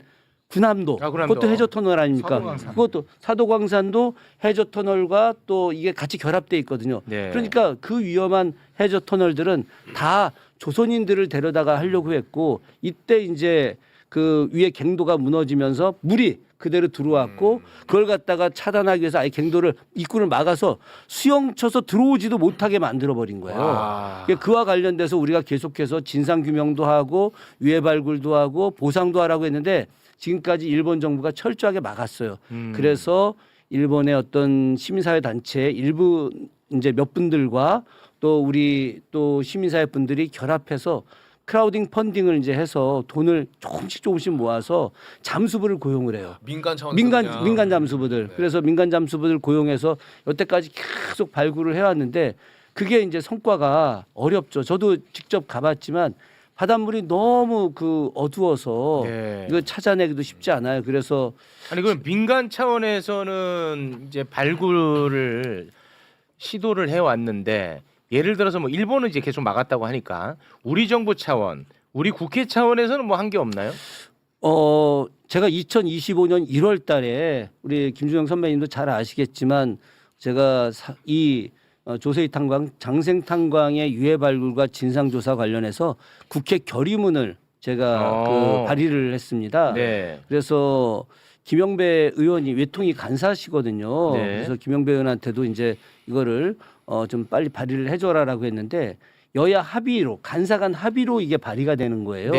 Speaker 19: 군함도, 그것도 해저 터널 아닙니까? 그것도 사도광산도 해저 터널과 또 이게 같이 결합돼 있거든요. 그러니까 그 위험한 해저 터널들은 다 조선인들을 데려다가 하려고 했고 이때 이제 그 위에 갱도가 무너지면서 물이 그대로 들어왔고 그걸 갖다가 차단하기 위해서 아예 갱도를 입구를 막아서 수영 쳐서 들어오지도 못하게 만들어 버린 거예요. 그와 관련돼서 우리가 계속해서 진상 규명도 하고 유해 발굴도 하고 보상도 하라고 했는데 지금까지 일본 정부가 철저하게 막았어요. 그래서 일본의 어떤 시민사회 단체 일부 이제 몇 분들과 또 우리 또 시민사회 분들이 결합해서 크라우딩 펀딩을 이제 해서 돈을 조금씩 모아서 잠수부를 고용을 해요.
Speaker 16: 민간 차원
Speaker 19: 민간 잠수부들. 그래서 민간 잠수부들 고용해서 여태까지 계속 발굴을 해왔는데 그게 이제 성과가 어렵죠. 저도 직접 가봤지만 바닷물이 너무 그 어두워서 이거 찾아내기도 쉽지 않아요. 그래서
Speaker 15: 아니 그럼 민간 차원에서는 이제 발굴을 시도를 해왔는데 예를 들어서 뭐 일본은 이제 계속 막았다고 하니까 우리 정부 차원, 우리 국회 차원에서는 뭐 한 게 없나요?
Speaker 19: 제가 2025년 1월 달에 우리 김준영 선배님도 잘 아시겠지만 제가 이 조세희 탄광, 장생 탄광의 유해 발굴과 진상 조사 관련해서 국회 결의문을 제가 그 발의를 했습니다. 그래서 김영배 의원이 외통위 간사시거든요. 그래서 김영배 의원한테도 이제 이거를 좀 빨리 발의를 해줘라라고 했는데 여야 합의로 간사 간 합의로 이게 발의가 되는 거예요.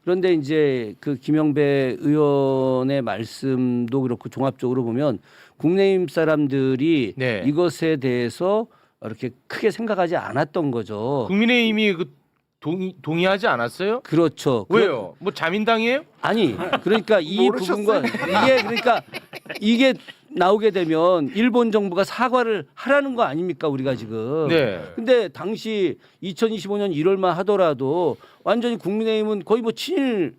Speaker 19: 그런데 이제 그 김영배 의원의 말씀도 그렇고 종합적으로 보면 국내임 사람들이 이것에 대해서 이렇게 크게 생각하지 않았던 거죠.
Speaker 15: 국민의힘이 그 동의하지 않았어요?
Speaker 19: 그렇죠.
Speaker 15: 왜요? 뭐 자민당이에요?
Speaker 19: 아니, 그러니까 이 부분과 이게 나오게 되면 일본 정부가 사과를 하라는 거 아닙니까 우리가 지금. 근데 당시 2025년 1월만 하더라도 완전히 국민의힘은 거의 뭐 친일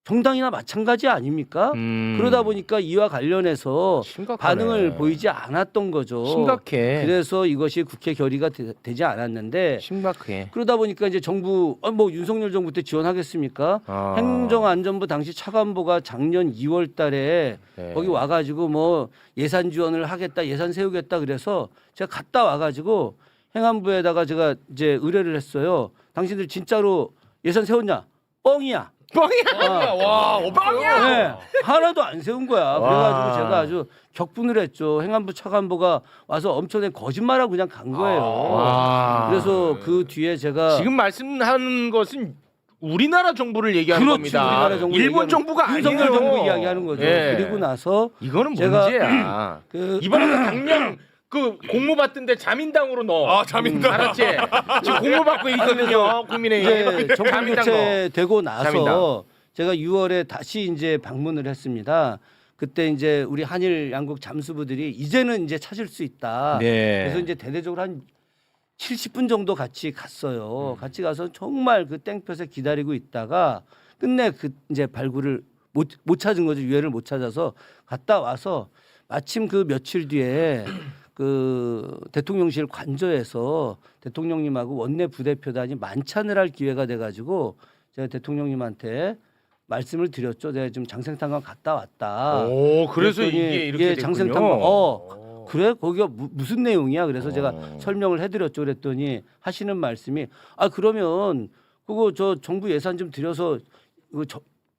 Speaker 19: 정당이나 마찬가지 아닙니까? 그러다 보니까 이와 관련해서
Speaker 15: 심각하네.
Speaker 19: 반응을 보이지 않았던 거죠.
Speaker 15: 심각해.
Speaker 19: 그래서 이것이 국회 결의가 되지 않았는데
Speaker 15: 심각해.
Speaker 19: 그러다 보니까 이제 정부 뭐 윤석열 정부 때 지원하겠습니까? 행정안전부 당시 차관보가 작년 2월달에
Speaker 15: 네.
Speaker 19: 거기 와가지고 뭐 예산 지원을 하겠다, 예산 세우겠다 그래서 제가 갔다 와가지고 행안부에다가 제가 이제 의뢰를 했어요. 당신들 진짜로 예산 세웠냐? 뻥이야.
Speaker 15: 뻥이야. 와, 뻥이야.
Speaker 19: 네, 하나도 안 세운 거야. 그래가지고 제가 아주 격분을 했죠. 행안부 차관보가 와서 엄청난 거짓말하고 그냥 간 거예요.
Speaker 15: 와.
Speaker 19: 그래서 그 뒤에 제가
Speaker 15: 지금 말씀하는 것은 우리나라 정부를 얘기하는
Speaker 19: 그렇지,
Speaker 15: 겁니다.
Speaker 19: 우리나라 정부
Speaker 15: 일본
Speaker 19: 얘기하는
Speaker 15: 정부가 아니에요.
Speaker 19: 윤석열 정부 이야기하는 거죠.
Speaker 15: 예.
Speaker 19: 그리고 나서
Speaker 15: 이거는
Speaker 19: 제가
Speaker 15: 문제야. 이번에 당장 그 공모 받던데 자민당으로 넣어.
Speaker 16: 자민당.
Speaker 15: 알았지? 지금 공모 받고 있거든요. 국민의힘.
Speaker 19: 이제 정부
Speaker 15: 자민당
Speaker 19: 교체 되고 나서
Speaker 15: 자민당.
Speaker 19: 제가 6월에 다시 이제 방문을 했습니다. 그때 이제 우리 한일 양국 잠수부들이 이제는 이제 찾을 수 있다.
Speaker 15: 네.
Speaker 19: 그래서 이제 대대적으로 한 70분 정도 같이 갔어요. 같이 가서 정말 그 땡볕에 기다리고 있다가 끝내 그 이제 발굴을 못 찾은 거죠. 유해를 못 찾아서 갔다 와서 마침 그 며칠 뒤에 그 대통령실 관저에서 대통령님하고 원내 부대표단이 만찬을 할 기회가 돼가지고 제가 대통령님한테 말씀을 드렸죠. 내가 지금 장생탄광 갔다 왔다.
Speaker 15: 오, 그래서
Speaker 19: 그랬더니
Speaker 15: 이게 이렇게 됐군요.
Speaker 19: 장생탄광 그래? 거기가 무슨 내용이야? 그래서 제가 설명을 해드렸죠. 그랬더니 하시는 말씀이 그러면 그거 저 정부 예산 좀 들여서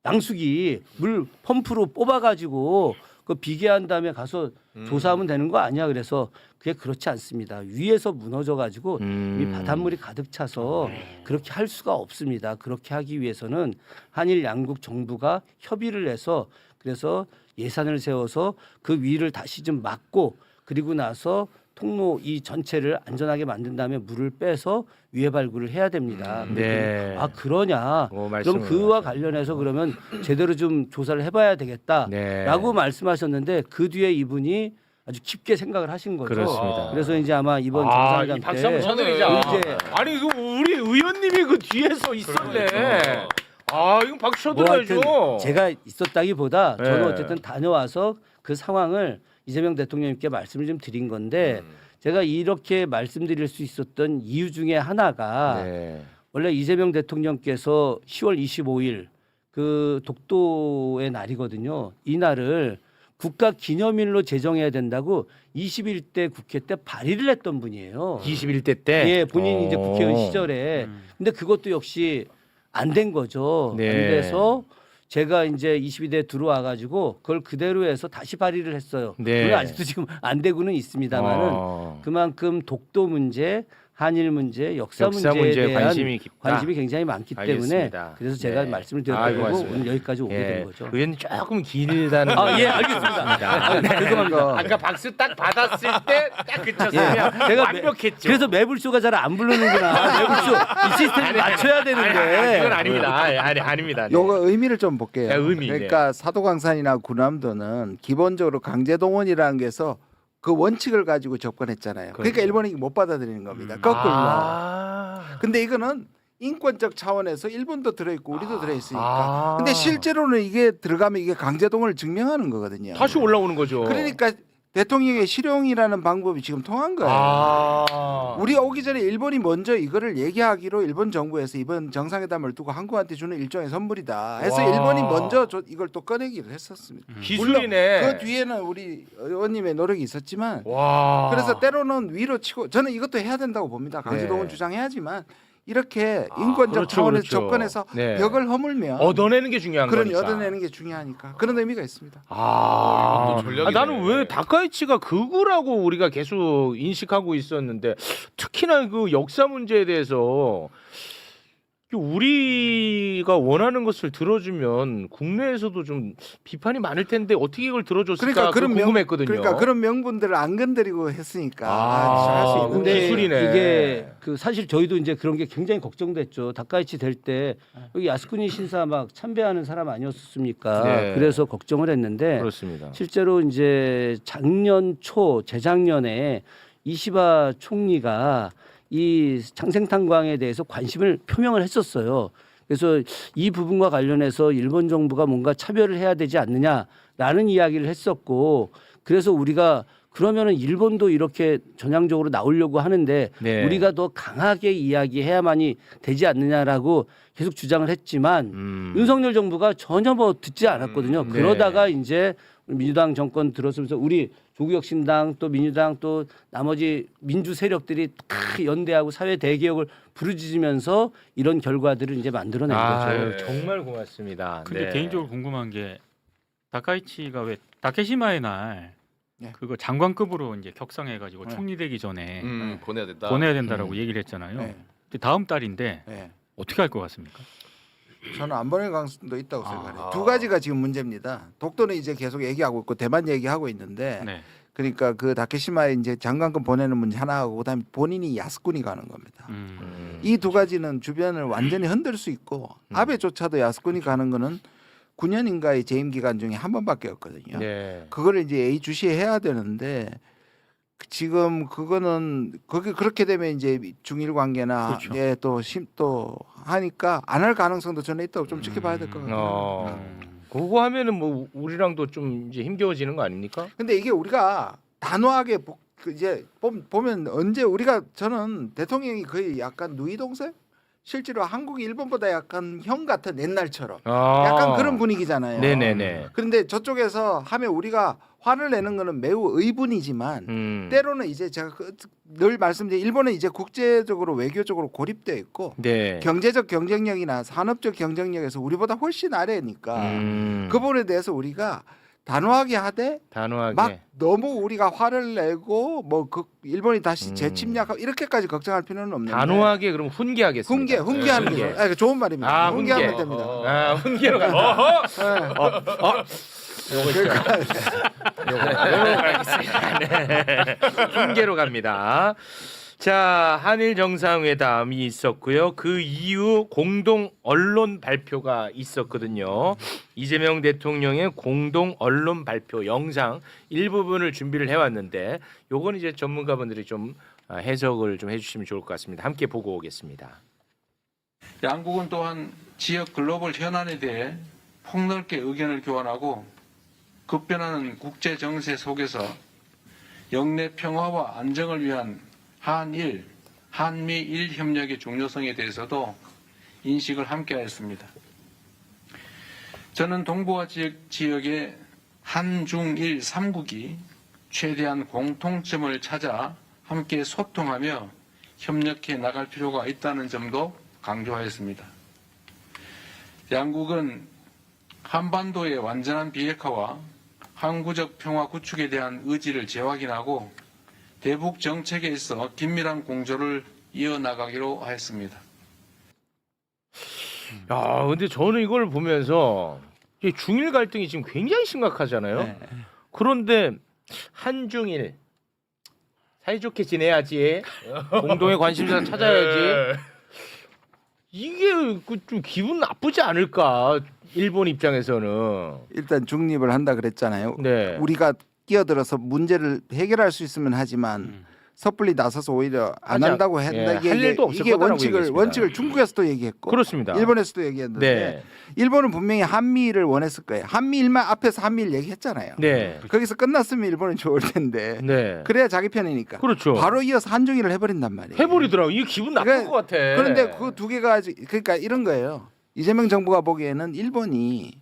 Speaker 19: 양수기 물 펌프로 뽑아가지고 그 비계한 다음에 가서 조사하면 되는 거 아니야? 그래서 그게 그렇지 않습니다. 위에서 무너져가지고 이 바닷물이 가득 차서 그렇게 할 수가 없습니다. 그렇게 하기 위해서는 한일 양국 정부가 협의를 해서 그래서 예산을 세워서 그 위를 다시 좀 막고 그리고 나서 통로 이 전체를 안전하게 만든 다음에 물을 빼서 위해 발굴을 해야 됩니다.
Speaker 15: 네.
Speaker 19: 그러냐? 그럼 그와 관련해서 그러면 제대로 좀 조사를 해봐야 되겠다라고 말씀하셨는데 그 뒤에 이분이 아주 깊게 생각을 하신 거죠.
Speaker 15: 그렇습니다.
Speaker 19: 그래서 이제 아마 이번 정상회담 때
Speaker 15: 박수 한번 쳐드리자.
Speaker 19: 이제
Speaker 15: 아니 그 우리 의원님이 그 뒤에서 있었네. 이거 박수
Speaker 19: 뭐
Speaker 15: 쳐드려야죠.
Speaker 19: 하여튼 제가 있었다기보다 저는
Speaker 15: 네.
Speaker 19: 어쨌든 다녀와서 그 상황을 이재명 대통령님께 말씀을 좀 드린 건데 제가 이렇게 말씀드릴 수 있었던 이유 중에 하나가 원래 이재명 대통령께서 10월 25일 그 독도의 날이거든요. 이 날을 국가 기념일로 제정해야 된다고 21대 국회 때 발의를 했던 분이에요.
Speaker 15: 21대 때?
Speaker 19: 예, 본인이 이제 국회의원 시절에. 근데 그것도 역시 안 된 거죠.
Speaker 15: 네.
Speaker 19: 안 돼서 제가 이제 22대 들어와 가지고 그걸 그대로 해서 다시 발의를 했어요.
Speaker 15: 네.
Speaker 19: 물론 아직도 지금 안 되고는 있습니다만은 그만큼 독도 문제, 한일 문제, 역사 문제에 대한 관심이 굉장히 많기 때문에
Speaker 15: 알겠습니다.
Speaker 19: 그래서 제가
Speaker 15: 네.
Speaker 19: 말씀을 드렸고
Speaker 15: 고맙습니다.
Speaker 19: 오늘 여기까지 오게 된 거죠.
Speaker 15: 의원님 조금 길다는.
Speaker 19: 예, 알겠습니다.
Speaker 15: 죄송합니다. 아까 박수 딱 받았을 때 딱 그쳤으면
Speaker 19: 제가
Speaker 15: 완벽했죠.
Speaker 19: 그래서 매불쇼가 잘 안 부르는구나. 매불쇼 이 시스템을 맞춰야 되는데.
Speaker 15: 그건 아닙니다. 아닙니다. 네.
Speaker 17: 요거 의미를 좀 볼게요.
Speaker 15: 네, 의미,
Speaker 17: 그러니까 사도광산이나 구남도는 기본적으로 강제동원이라는 게서 그 원칙을 가지고 접근했잖아요. 그러니까 일본이 못 받아들이는 겁니다. 거꾸로. 근데 이거는 인권적 차원에서 일본도 들어있고 우리도 들어있으니까. 근데 실제로는 이게 들어가면 이게 강제동원을 증명하는 거거든요.
Speaker 15: 다시 올라오는 거죠.
Speaker 17: 그러니까 대통령의 실용이라는 방법이 지금 통한 거예요. 우리 오기 전에 일본이 먼저 이거를 얘기하기로 일본 정부에서 이번 정상회담을 두고 한국한테 주는 일종의 선물이다 해서 일본이 먼저 이걸 또 꺼내기를 했었습니다.
Speaker 15: 기술이네.
Speaker 17: 물론 그 뒤에는 우리 의원님의 노력이 있었지만 그래서 때로는 위로 치고 저는 이것도 해야 된다고 봅니다. 강제동원 주장해야지만 이렇게 인권적 차원에서 접근해서 벽을 허물면
Speaker 15: 얻어내는 게 중요한 거니까.
Speaker 17: 얻어내는 게 중요하니까 그런 의미가 있습니다.
Speaker 15: 나는 왜 다카이치가 극우라고 우리가 계속 인식하고 있었는데 특히나 그 역사 문제에 대해서 우리가 원하는 것을 들어주면 국내에서도 좀 비판이 많을 텐데 어떻게 이걸 들어줬을까 궁금했거든요.
Speaker 17: 그러니까 그런 명분들을 안 건드리고 했으니까 할 수 있는
Speaker 19: 근데
Speaker 15: 기술이네.
Speaker 19: 이게 그 사실 저희도 이제 그런 게 굉장히 걱정됐죠. 다카이치 될 때 여기 야스쿠니 신사 막 참배하는 사람 아니었습니까?
Speaker 15: 네.
Speaker 19: 그래서 걱정을 했는데
Speaker 15: 그렇습니다.
Speaker 19: 실제로 이제 작년 초 재작년에 이시바 총리가 이 장생탄광에 대해서 관심을 표명을 했었어요. 그래서 이 부분과 관련해서 일본 정부가 뭔가 차별을 해야 되지 않느냐라는 이야기를 했었고, 그래서 우리가 그러면은 일본도 이렇게 전향적으로 나오려고 하는데
Speaker 15: 네.
Speaker 19: 우리가 더 강하게 이야기해야만이 되지 않느냐라고 계속 주장을 했지만 윤석열 정부가 전혀 뭐 듣지 않았거든요.
Speaker 15: 네.
Speaker 19: 그러다가 이제 민주당 정권 들어서면서 우리 조국혁신당 또 민주당 또 나머지 민주 세력들이 다 연대하고 사회 대개혁을 부르짖으면서 이런 결과들을 이제 만들어낸 거죠.
Speaker 15: 정말 고맙습니다.
Speaker 18: 근데
Speaker 15: 네.
Speaker 18: 개인적으로 궁금한 게 다카이치가 왜 다케시마의 날 그거 장관급으로 이제 격상해가지고 총리되기 전에
Speaker 20: 보내야 된다.
Speaker 18: 보내야 된다라고 얘기를 했잖아요. 근데 다음 달인데 어떻게 할 것 같습니까?
Speaker 17: 저는 안 보낼 가능성도 있다고 생각해요. 두 가지가 지금 문제입니다. 독도는 이제 계속 얘기하고 있고 대만 얘기하고 있는데 그러니까 그 다케시마에 이제 장관급 보내는 문제 하나하고 그다음에 본인이 야스쿠니 가는 겁니다. 이 두 가지는 주변을 완전히 흔들 수 있고 아베조차도 야스쿠니 가는 거는 9년인가의 재임 기간 중에 한 번밖에 없거든요.
Speaker 15: 네.
Speaker 17: 그거를 이제 예의주시해야 되는데 지금 그거는 그렇게 되면 이제 중일 관계나
Speaker 15: 그렇죠.
Speaker 17: 또 하니까 안 할 가능성도 저는 있다고 좀 지켜봐야 될 것 같아요.
Speaker 15: 그거 하면은 뭐 우리랑도 좀 이제 힘겨워지는 거 아닙니까?
Speaker 17: 근데 이게 우리가 단호하게 이제 보면 언제 저는 대통령이 거의 약간 누이 동생? 실제로 한국이 일본보다 약간 형 같은 옛날처럼 약간 그런 분위기잖아요.
Speaker 15: 네네네.
Speaker 17: 그런데 저쪽에서 하면 우리가 화를 내는 거는 매우 의분이지만 때로는 이제 제가 늘 말씀드린 일본은 이제 국제적으로 외교적으로 고립되어 있고
Speaker 15: 네.
Speaker 17: 경제적 경쟁력이나 산업적 경쟁력에서 우리보다 훨씬 아래니까 그 부분에 대해서 우리가 단호하게 하되 막 너무 우리가 화를 내고 뭐 그 일본이 다시 재침략하고 이렇게까지 걱정할 필요는 없는데
Speaker 15: 단호하게 그럼 훈계하겠습니다.
Speaker 17: 훈계하는 거죠. 아, 좋은 말입니다. 훈계하면 됩니다.
Speaker 15: 훈계로 간다. 훈계로 갑니다. 자, 한일 정상회담이 있었고요. 그 이후 공동 언론 발표가 있었거든요. 이재명 대통령의 공동 언론 발표 영상 일부분을 준비를 해왔는데 요건 이제 전문가분들이 좀 해석을 좀 해주시면 좋을 것 같습니다. 함께 보고 오겠습니다.
Speaker 21: 양국은 또한 지역 글로벌 현안에 대해 폭넓게 의견을 교환하고 급변하는 국제 정세 속에서 영내 평화와 안정을 위한 한일, 한미일 협력의 중요성에 대해서도 인식을 함께하였습니다. 저는 동북아 지역의 한중일 3국이 최대한 공통점을 찾아 함께 소통하며 협력해 나갈 필요가 있다는 점도 강조하였습니다. 양국은 한반도의 완전한 비핵화와 항구적 평화 구축에 대한 의지를 재확인하고 대북 정책에 있어 긴밀한 공조를 이어나가기로 하였습니다.
Speaker 15: 야, 근데 저는 이걸 보면서 이 중일 갈등이 지금 굉장히 심각하잖아요. 그런데 한중일 사이좋게 지내야지, 공동의 관심사 찾아야지. 이게 좀 기분 나쁘지 않을까? 일본 입장에서는
Speaker 17: 일단 중립을 한다 그랬잖아요.
Speaker 15: 네.
Speaker 17: 우리가 끼어들어서 문제를 해결할 수 있으면 하지만 섣불리 나서서 오히려 안 한다고 한다.
Speaker 15: 할 일도 없을
Speaker 17: 이게
Speaker 15: 거다라고 얘기했습니다.
Speaker 17: 원칙을 중국에서도 얘기했고
Speaker 15: 그렇습니다.
Speaker 17: 일본에서도 얘기했는데
Speaker 15: 네.
Speaker 17: 일본은 분명히 한미를 원했을 거예요. 한미일만 앞에서 한미일 얘기했잖아요.
Speaker 15: 네.
Speaker 17: 거기서 끝났으면 일본은 좋을 텐데
Speaker 15: 네.
Speaker 17: 그래야 자기 편이니까.
Speaker 15: 그렇죠.
Speaker 17: 바로 이어서 한중일을 해버린단 말이에요.
Speaker 15: 해버리더라고. 이게 기분 나쁠 것 같아.
Speaker 17: 그런데 그 두 개가 그러니까 이런 거예요. 이재명 정부가 보기에는 일본이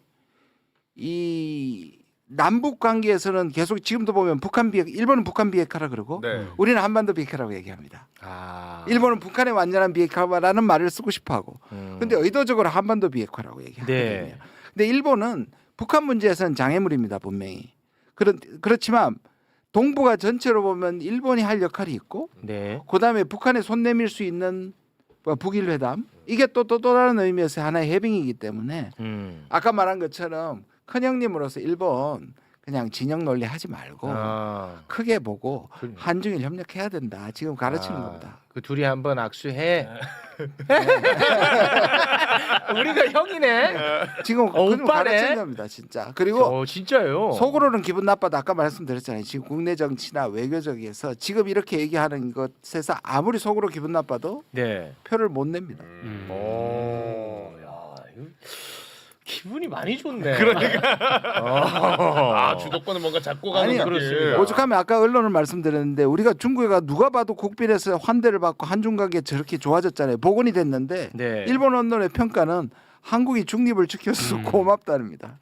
Speaker 17: 이 남북 관계에서는 계속 지금도 보면 일본은 북한 비핵화라 그러고 우리는 한반도 비핵화라고 얘기합니다. 일본은 북한의 완전한 비핵화라는 말을 쓰고 싶어하고 근데 의도적으로 한반도 비핵화라고 얘기하거든요.
Speaker 15: 네.
Speaker 17: 근데 일본은 북한 문제에서는 장애물입니다. 분명히. 그렇지만 동북아 전체로 보면 일본이 할 역할이 있고 그다음에 북한에 손 내밀 수 있는 북일 회담 이게 또 다른 의미에서 하나의 해빙이기 때문에 아까 말한 것처럼 큰형님으로서 일본 그냥 진영 논리 하지 말고 크게 보고 한중일 협력해야 된다. 지금 가르치는 겁니다.
Speaker 15: 그 둘이 한번 악수해. 우리가 형이네.
Speaker 17: 지금
Speaker 15: 오빠네.
Speaker 17: 가르치는 겁니다, 진짜. 그리고
Speaker 15: 진짜요.
Speaker 17: 속으로는 기분 나빠도 아까 말씀드렸잖아요. 지금 국내 정치나 외교적에서 지금 이렇게 얘기하는 것에서 아무리 속으로 기분 나빠도 표를 못 냅니다.
Speaker 15: 기분이 많이 좋네.
Speaker 16: 그러니까 주도권을 뭔가 잡고 가는
Speaker 17: 아니,
Speaker 16: 그렇습니다.
Speaker 17: 오죽하면 아까 언론을 말씀드렸는데 우리가 중국가 누가 봐도 국빈에서 환대를 받고 한중 관계 저렇게 좋아졌잖아요. 복원이 됐는데
Speaker 15: 네.
Speaker 17: 일본 언론의 평가는 한국이 중립을 지켜서 고맙다입니다.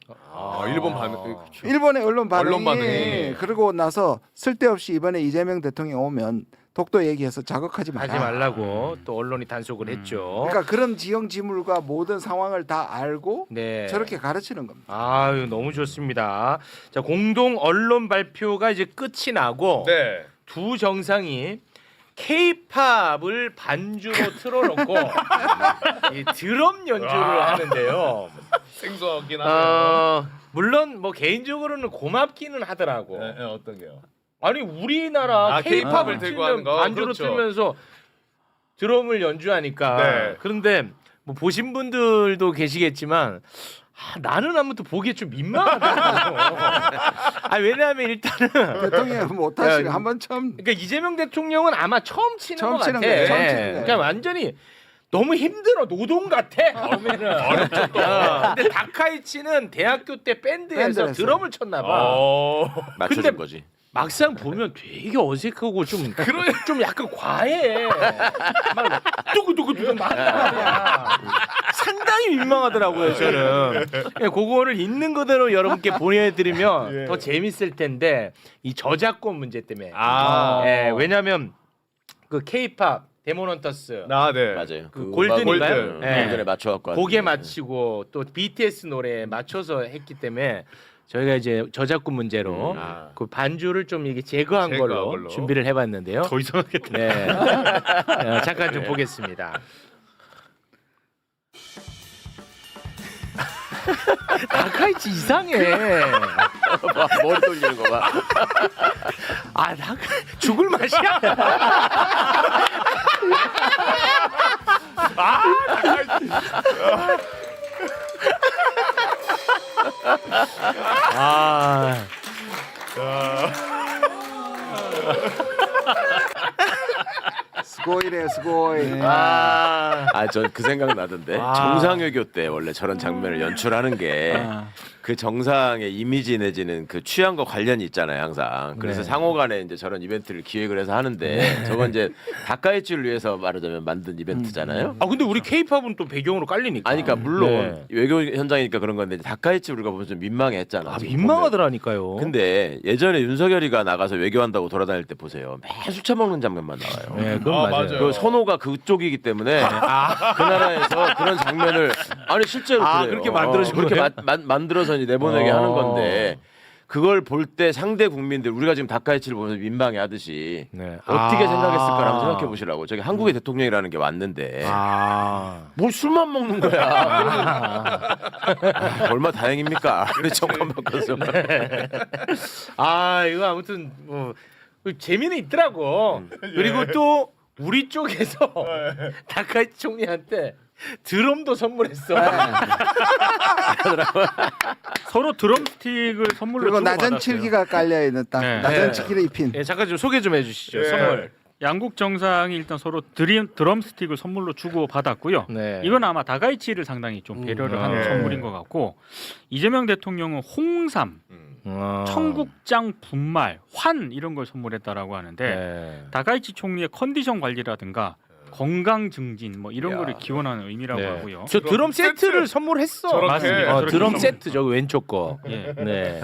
Speaker 16: 일본 반응.
Speaker 17: 일본의 언론
Speaker 16: 언론 반응이.
Speaker 17: 그러고 나서 쓸데없이 이번에 이재명 대통령 오면 독도 얘기해서 자극하지 마라.
Speaker 15: 하지 말라고 또 언론이 단속을 했죠.
Speaker 17: 그러니까 그런 지형 지물과 모든 상황을 다 알고
Speaker 15: 네.
Speaker 17: 저렇게 가르치는 겁니다.
Speaker 15: 아유 너무 좋습니다. 자 공동 언론 발표가 이제 끝이 나고
Speaker 16: 네.
Speaker 15: 두 정상이 K-팝을 반주로 틀어놓고 이 드럼 연주를 하는데요.
Speaker 16: 생소하긴 하네요.
Speaker 15: 물론 뭐 개인적으로는 고맙기는 하더라고.
Speaker 16: 네, 어떤 게요?
Speaker 15: 아니 우리나라
Speaker 16: K-팝을
Speaker 15: K-팝을
Speaker 16: 들고 하는
Speaker 15: 틀면
Speaker 16: 거,
Speaker 15: 반주로
Speaker 16: 그렇죠.
Speaker 15: 틀면서 드럼을 연주하니까
Speaker 16: 네.
Speaker 15: 그런데 뭐 보신 분들도 계시겠지만 나는 아무튼 보기에 좀 민망하더라고. 왜냐하면 일단은
Speaker 17: 대통령 못하시고 한번 처음.
Speaker 15: 그러니까 이재명 대통령은 아마 처음 치는
Speaker 17: 처음
Speaker 15: 것
Speaker 17: 치는
Speaker 15: 같아.
Speaker 17: 거예요. 처음 치는 거예요.
Speaker 15: 그러니까 완전히 너무 힘들어 노동 같아. 보면은. 근데 다카이치는 대학교 때 밴드에서
Speaker 17: 밴드에서.
Speaker 15: 드럼을 쳤나 봐.
Speaker 20: 맞춰준
Speaker 15: 근데
Speaker 20: 거지.
Speaker 15: 막상 보면 되게 어색하고 좀 약간 과해. 막 두구두구두구 막 상당히 민망하더라고요 저는. 그거를 있는 그대로 여러분께 보내드리면 더 재밌을 텐데 이 저작권 문제 때문에. 왜냐하면 그 K-팝 데모넌터스.
Speaker 16: 네.
Speaker 20: 맞아요.
Speaker 15: 그 골든인가요?
Speaker 20: 골든에 맞춰갖고
Speaker 15: 곡에 맞추고 또 BTS 노래에 맞춰서 했기 때문에 저희가 이제 저작권 문제로 그 반주를 좀 이게 제거한 걸로 준비를 해봤는데요.
Speaker 10: 더 이상하겠다.
Speaker 15: 네. 잠깐 좀 보겠습니다. 다카이치 이상해.
Speaker 20: 머리 돌리는 거 봐.
Speaker 15: 죽을 맛이야.
Speaker 17: 스고이래요, 스고이.
Speaker 20: 전 그 생각 나던데. 정상회교 때 원래 저런 장면을 연출하는 게 그 정상의 이미지 내지는 그 취향과 관련이 있잖아요, 항상. 그래서
Speaker 15: 네.
Speaker 20: 상호간에 이제 저런 이벤트를 기획을 해서 하는데 저건 이제 다카이치를 위해서 말하자면 만든 이벤트잖아요.
Speaker 15: 근데 우리 K-팝은 또 배경으로 깔리니까.
Speaker 20: 아니, 그러니까 물론
Speaker 15: 네.
Speaker 20: 외교 현장이니까 그런 건데 다카이치 우리가 보면 좀 민망했잖아. 지금
Speaker 15: 민망하더라니까요.
Speaker 20: 보면. 근데 예전에 윤석열이가 나가서 외교한다고 돌아다닐 때 보세요. 매일 술 처먹는 장면만 나와요.
Speaker 15: 네, 그건 맞아요.
Speaker 20: 그 선호가 그쪽이기 때문에 그 나라에서 그런 장면을 실제로 그래요.
Speaker 15: 그렇게 만들어진
Speaker 20: 그렇게
Speaker 15: 거예요?
Speaker 20: 만들어서 이제 내보내게 하는 건데 그걸 볼 때 상대 국민들 우리가 지금 다카이치를 보면서 민망해하듯이 어떻게 생각했을까 한번 생각해 보시라고. 저기 한국의 대통령이라는 게 왔는데 뭘 술만 먹는 거야. 얼마 다행입니까? 정권 바꿔서.
Speaker 15: 이거 아무튼 뭐 재미는 있더라고. 그리고 또 우리 쪽에서 다카이치 총리한테 드럼도 선물했어.
Speaker 18: 서로 드럼스틱을 선물로
Speaker 17: 그리고
Speaker 18: 주고
Speaker 17: 나전
Speaker 18: 받았어요.
Speaker 17: 칠기가 깔려 있는 딱 나전 칠기를 입힌.
Speaker 15: 잠깐 좀 소개 좀 해주시죠. 선물.
Speaker 18: 양국 정상이 일단 서로 드럼스틱을 선물로 주고 받았고요. 이건 아마 다가이치를 상당히 좀 배려를 하는 선물인 것 같고 이재명 대통령은 홍삼, 청국장 분말, 환 이런 걸 선물했다라고 하는데 다가이치 총리의 컨디션 관리라든가 건강 증진 뭐 이런 거를 기원하는 의미라고 하고요.
Speaker 15: 저 드럼 세트를 선물했어.
Speaker 18: 맞습니다.
Speaker 15: 드럼 세트 저거 왼쪽 거.
Speaker 18: 네.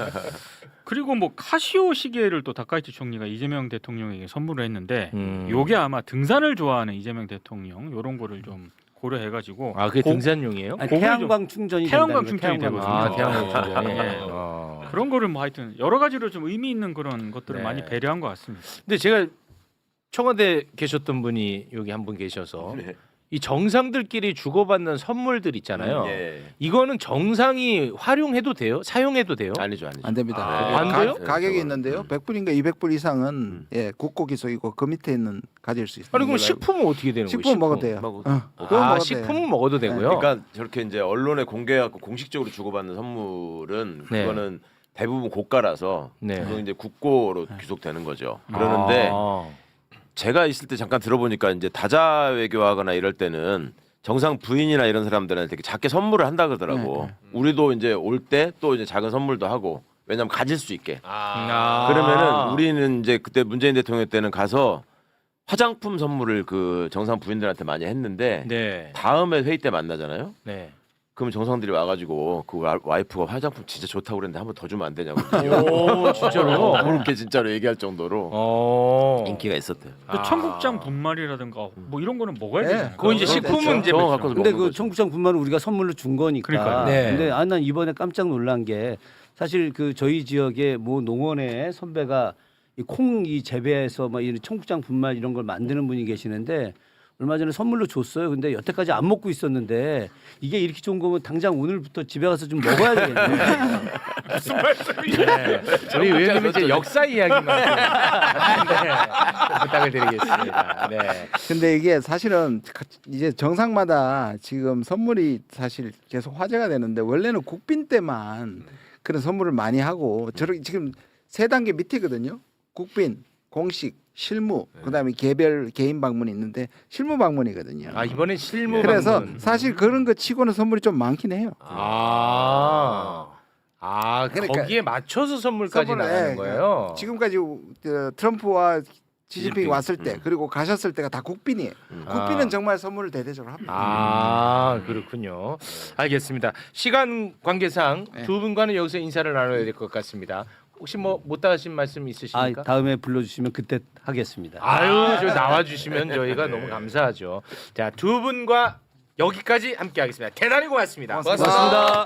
Speaker 18: 그리고 뭐 카시오 시계를 또 다카이치 총리가 이재명 대통령에게 선물을 했는데 요게 아마 등산을 좋아하는 이재명 대통령 요런 거를 좀 고려해가지고
Speaker 15: 그게 등산용이에요?
Speaker 19: 태양광 충전이
Speaker 18: 태양광
Speaker 19: 된다는
Speaker 18: 충전이
Speaker 19: 거예요.
Speaker 18: 되거든요.
Speaker 15: 태양광 충전이.
Speaker 18: 그런 거를 뭐 하여튼 여러 가지로 좀 의미 있는 그런 것들을 많이 배려한 것 같습니다.
Speaker 15: 근데 제가 청와대 계셨던 분이 여기 한 분 계셔서 이 정상들끼리 주고받는 선물들 있잖아요. 이거는 정상이 활용해도 돼요? 사용해도 돼요?
Speaker 20: 아니죠.
Speaker 17: 안 됩니다.
Speaker 15: 안 돼요?
Speaker 17: 가격이 있는데요. 100불인가 200불 이상은 국고기속이고 그 밑에 있는 가질 수 있습니다.
Speaker 15: 아니 그럼 식품은 어떻게 되는 거예요?
Speaker 17: 식품 먹어도 돼요.
Speaker 15: 식품은 먹어도 되고요.
Speaker 20: 그러니까 저렇게 이제 언론에 공개하고 공식적으로 주고받는 선물은 그거는 대부분 고가라서 그건 이제 국고로 귀속되는 거죠. 그러는데 제가 있을 때 잠깐 들어보니까 이제 다자 외교하거나 이럴 때는 정상 부인이나 이런 사람들한테 작게 선물을 한다 그러더라고. 우리도 이제 올 때 또 이제 작은 선물도 하고 왜냐면 가질 수 있게. 그러면은 우리는 이제 그때 문재인 대통령 때는 가서 화장품 선물을 그 정상 부인들한테 많이 했는데
Speaker 15: 네.
Speaker 20: 다음에 회의 때 만나잖아요.
Speaker 15: 네.
Speaker 20: 그럼 정상들이 와가지고 그 와이프가 화장품 진짜 좋다고 그랬는데 한 번 더 주면 안 되냐고.
Speaker 15: 오, 진짜로요?
Speaker 20: 그렇게 진짜로 얘기할 정도로 인기가 있었대요.
Speaker 18: 그 청국장 분말이라든가 뭐 이런 거는 먹어야 되잖아요.
Speaker 15: 그거 이제 식품은 이제
Speaker 19: 근데 그 청국장 분말은 우리가 선물로 준 거니까.
Speaker 18: 그러니까요.
Speaker 15: 네.
Speaker 19: 근데 난 이번에 깜짝 놀란 게 사실 그 저희 지역에 모 농원의 선배가 이 재배해서 막 이런 청국장 분말 이런 걸 만드는 분이 계시는데 얼마 전에 선물로 줬어요. 근데 여태까지 안 먹고 있었는데 이게 이렇게 좋은 거면 당장 오늘부터 집에 가서 좀 먹어야 되겠네.
Speaker 16: 무슨 말씀이에요?
Speaker 15: 네. 우리 의원님 이제 역사 이야기만 부탁을 드리겠습니다. 네.
Speaker 17: 근데 이게 사실은 이제 정상마다 지금 선물이 사실 계속 화제가 되는데 원래는 국빈 때만 그런 선물을 많이 하고 저렇게 지금 3단계 밑이거든요. 국빈, 공식, 실무, 그다음에 개별 개인 방문이 있는데 실무 방문이거든요.
Speaker 15: 아, 이번엔 실무
Speaker 17: 그래서
Speaker 15: 방문.
Speaker 17: 사실 그런 거 치고는 선물이 좀 많긴 해요. 그러니까
Speaker 15: 거기에 맞춰서 선물까지
Speaker 17: 선물을,
Speaker 15: 나가는 거예요.
Speaker 17: 지금까지 트럼프와 시진핑이 왔을 때 그리고 가셨을 때가 다 국빈이에요. 국빈은 정말 선물을 대대적으로 합니다.
Speaker 15: 그렇군요. 알겠습니다. 시간 관계상 두 분과는 여기서 인사를 나눠야 될 것 같습니다. 혹시 뭐 못다 하신 말씀 있으십니까?
Speaker 19: 다음에 불러주시면 그때 하겠습니다.
Speaker 15: 저 나와주시면 저희가 너무 감사하죠. 자, 두 분과 여기까지 함께하겠습니다. 대단히 고맙습니다.
Speaker 17: 고맙습니다.